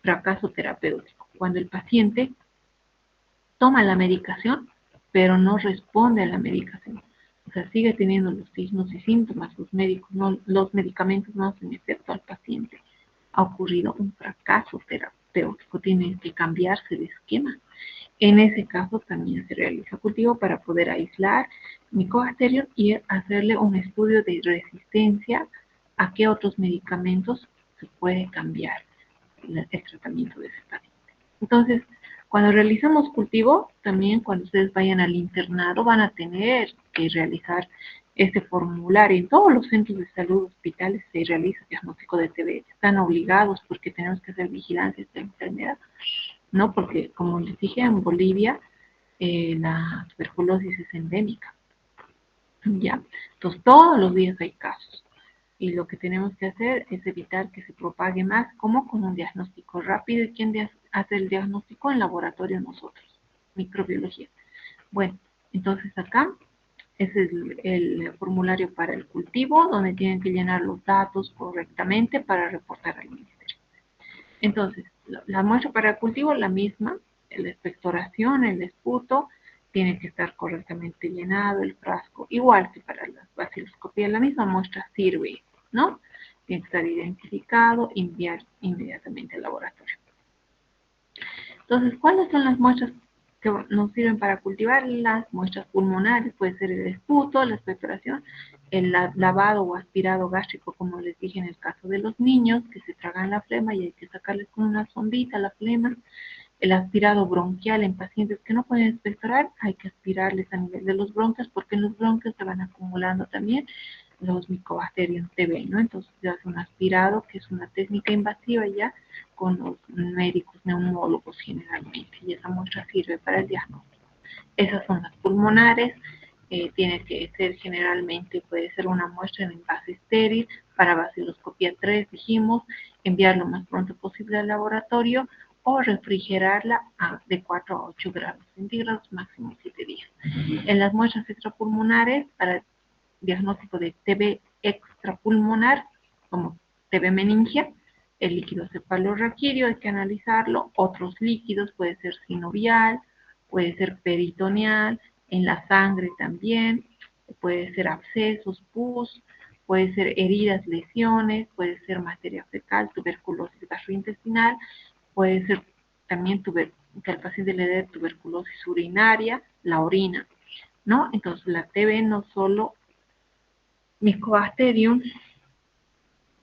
Fracaso terapéutico. Cuando el paciente toma la medicación, pero no responde a la medicación. O sea, sigue teniendo los signos y síntomas, los medicamentos no hacen efecto al paciente. Ha ocurrido un fracaso terapéutico, tiene que cambiarse de esquema. En ese caso también se realiza cultivo para poder aislar Mycobacterium y hacerle un estudio de resistencia a qué otros medicamentos se puede cambiar el tratamiento de ese paciente. Entonces, cuando realizamos cultivo, también cuando ustedes vayan al internado van a tener que realizar este formulario. En todos los centros de salud, hospitales, se realiza diagnóstico de TB. Están obligados porque tenemos que hacer vigilancia de esta enfermedad, ¿no? Porque, como les dije, en Bolivia la tuberculosis es endémica, ¿ya? Entonces, todos los días hay casos. Y lo que tenemos que hacer es evitar que se propague más, como con un diagnóstico rápido. ¿Y quién hace el diagnóstico? En laboratorio nosotros, microbiología. Bueno, entonces acá es el formulario para el cultivo, donde tienen que llenar los datos correctamente para reportar al ministerio. Entonces, la muestra para el cultivo, la misma, la expectoración, el esputo, tiene que estar correctamente llenado, el frasco, igual que para la vaciloscopía, la misma muestra sirve, ¿no? Tiene que estar identificado, enviar inmediatamente al laboratorio. Entonces, ¿cuáles son las muestras que nos sirven para cultivar? Las muestras pulmonares, puede ser el esputo, la expectoración, el lavado o aspirado gástrico, como les dije en el caso de los niños, que se tragan la flema y hay que sacarles con una sondita la flema. El aspirado bronquial en pacientes que no pueden expectorar, hay que aspirarles a nivel de los bronquios, porque en los bronquios se van acumulando también los Mycobacterium TB, ¿no? Entonces se hace un aspirado, que es una técnica invasiva ya con los médicos neumólogos generalmente, y esa muestra sirve para el diagnóstico. Esas son las pulmonares. Tiene que ser generalmente, puede ser una muestra en envase estéril, para vaciloscopía 3 dijimos, enviar lo más pronto posible al laboratorio o refrigerarla de 4 a 8 grados centígrados, máximo 7 días. En las muestras extrapulmonares, para diagnóstico de TB extrapulmonar, como TB meningia, el líquido cefalorraquídeo hay que analizarlo, otros líquidos, puede ser sinovial, puede ser peritoneal, en la sangre también, puede ser abscesos, pus, puede ser heridas, lesiones, puede ser materia fecal, tuberculosis gastrointestinal, puede ser también que al paciente le dé tuberculosis urinaria, la orina, ¿no? Entonces la TB no solo Mycobacterium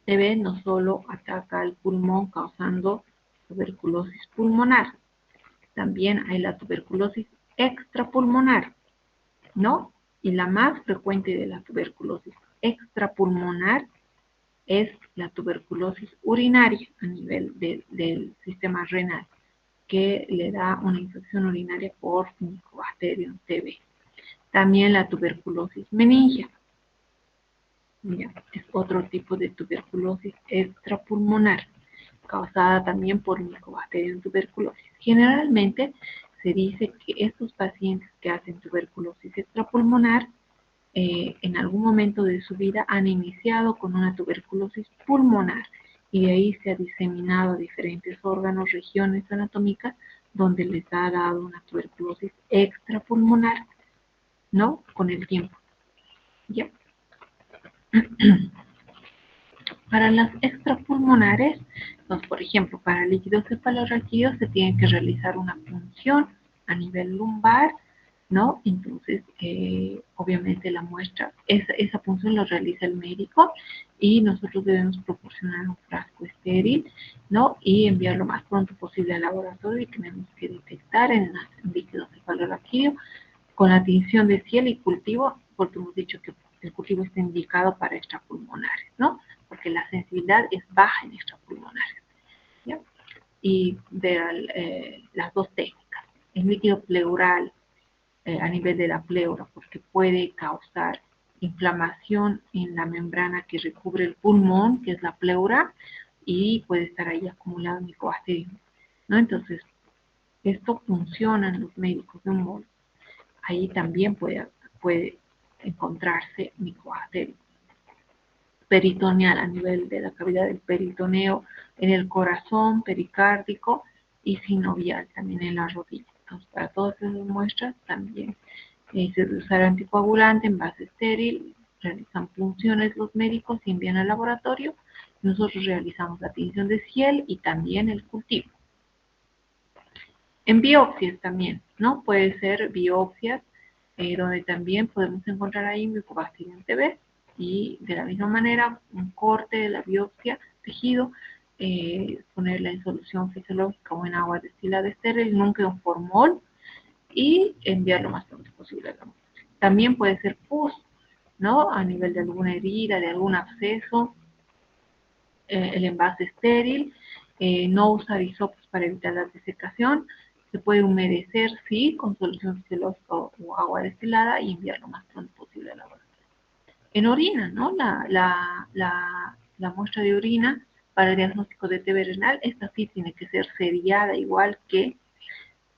TB no solo ataca el pulmón causando tuberculosis pulmonar, también hay la tuberculosis extrapulmonar, ¿no? Y la más frecuente de la tuberculosis extrapulmonar es la tuberculosis urinaria a nivel del sistema renal, que le da una infección urinaria por Mycobacterium TB. También la tuberculosis meningia. Ya, es otro tipo de tuberculosis extrapulmonar, causada también por Mycobacterium tuberculosis. Generalmente se dice que estos pacientes que hacen tuberculosis extrapulmonar en algún momento de su vida han iniciado con una tuberculosis pulmonar y de ahí se ha diseminado a diferentes órganos, regiones anatómicas donde les ha dado una tuberculosis extrapulmonar, ¿no? Con el tiempo. ¿Ya? Para las extrapulmonares, pues, por ejemplo, para el líquido cefalorraquídeo se tiene que realizar una punción a nivel lumbar, ¿no? Entonces, obviamente la muestra, esa punción lo realiza el médico y nosotros debemos proporcionar un frasco estéril, ¿no? Y enviar lo más pronto posible al laboratorio y tenemos que detectar en el líquido cefalorraquídeo con la tinción de cielo y cultivo, porque hemos dicho que el cultivo está indicado para extrapulmonares, ¿no? Porque la sensibilidad es baja en extrapulmonares, ¿ya? Y ver las dos técnicas. El líquido pleural a nivel de la pleura, porque puede causar inflamación en la membrana que recubre el pulmón, que es la pleura, y puede estar ahí acumulado Mycobacterium, ¿no? Entonces, esto funciona en los médicos de un modo. Ahí también puede encontrarse micobacterias. Peritoneal a nivel de la cavidad del peritoneo, en el corazón, pericárdico y sinovial también en la rodilla. Entonces, para todas esas muestras también se debe usar anticoagulante en base estéril, realizan punciones los médicos y envían al laboratorio. Nosotros realizamos la tinción de Ciel y también el cultivo. En biopsias también, ¿no? Puede ser biopsias donde también podemos encontrar ahí Mycobacterium TB y de la misma manera un corte de la biopsia, tejido, ponerla en solución fisiológica o en agua destilada estéril, nunca en formol y enviar lo más pronto posible a la muestra. También puede ser pus, ¿no? A nivel de alguna herida, de algún absceso, el envase estéril, no usar hisopos para evitar la desecación, se puede humedecer, sí, con solución fisiológica o agua destilada y enviar lo más pronto posible a la laboratorio. En orina, ¿no? La muestra de orina para el diagnóstico de TB renal, esta sí tiene que ser seriada igual que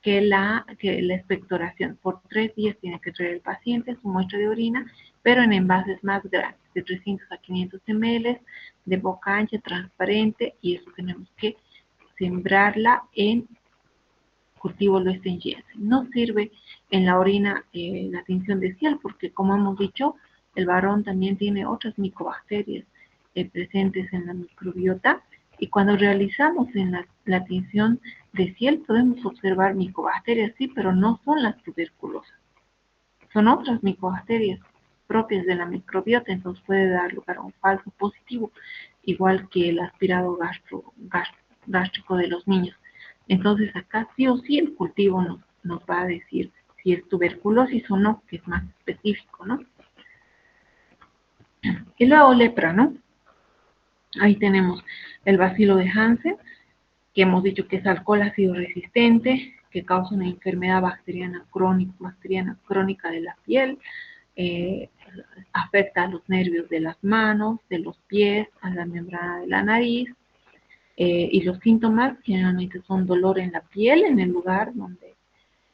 la expectoración. Por 3 días tiene que traer el paciente su muestra de orina, pero en envases más grandes, de 300 a 500 ml, de boca ancha, transparente, y eso tenemos que sembrarla en cultivo luestengiense. No sirve en la orina la tinción de Ciel, porque como hemos dicho, el varón también tiene otras micobacterias presentes en la microbiota, y cuando realizamos en la tinción de Ciel podemos observar micobacterias, sí, pero no son las tuberculosas. Son otras micobacterias propias de la microbiota, entonces puede dar lugar a un falso positivo, igual que el aspirado gástrico de los niños. Entonces acá sí o sí el cultivo nos va a decir si es tuberculosis o no, que es más específico, ¿no? Y luego lepra, ¿no? Ahí tenemos el bacilo de Hansen, que hemos dicho que es alcohol ácido resistente, que causa una enfermedad bacteriana crónica de la piel, afecta a los nervios de las manos, de los pies, a la membrana de la nariz, y los síntomas generalmente son dolor en la piel, en el lugar donde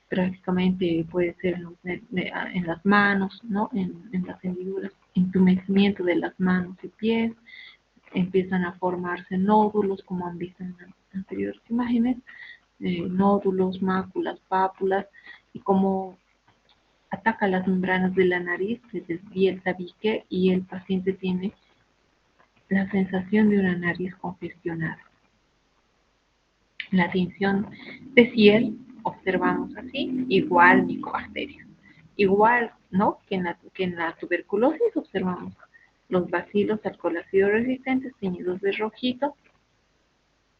prácticamente puede ser en las manos, ¿no? En las hendiduras, entumecimiento de las manos y pies, empiezan a formarse nódulos, como han visto en las anteriores imágenes, nódulos, máculas, pápulas, y como ataca las membranas de la nariz, se desvía el tabique y el paciente tiene la sensación de una nariz congestionada. La tinción de Ciel observamos así, igual micobacterias. Igual, ¿no? Que en la tuberculosis observamos los bacilos alcohol ácido resistentes teñidos de rojito,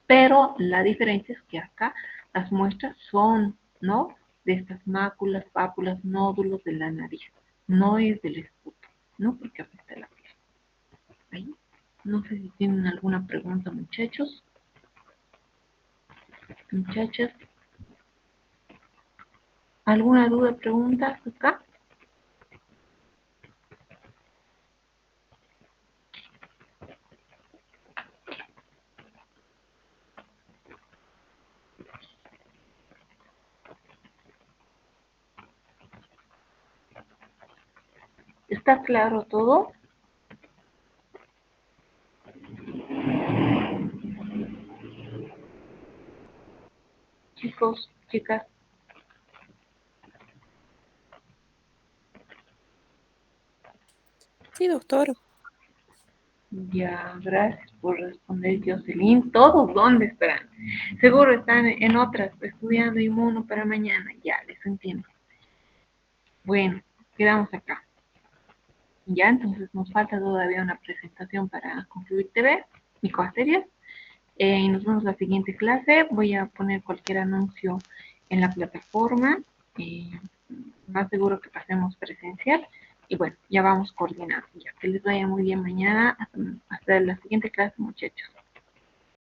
pero la diferencia es que acá las muestras son, ¿no? De estas máculas, pápulas, nódulos de la nariz, no es del esputo, ¿no? Porque afecta la piel. Ahí. No sé si tienen alguna pregunta, muchachos. Muchachas. ¿Alguna duda, pregunta acá? ¿Está claro todo? Chicos, chicas. Sí, doctor. Ya, gracias por responder, Jocelyn. ¿Todos dónde están? Seguro están en otras, estudiando inmuno para mañana. Ya, les entiendo. Bueno, quedamos acá. Ya, entonces nos falta todavía una presentación para concluir TV, micobacterias. Y nos vemos la siguiente clase. Voy a poner cualquier anuncio en la plataforma. Más seguro que pasemos presencial. Y bueno, ya vamos coordinando. Ya que les vaya muy bien mañana. Hasta la siguiente clase, muchachos.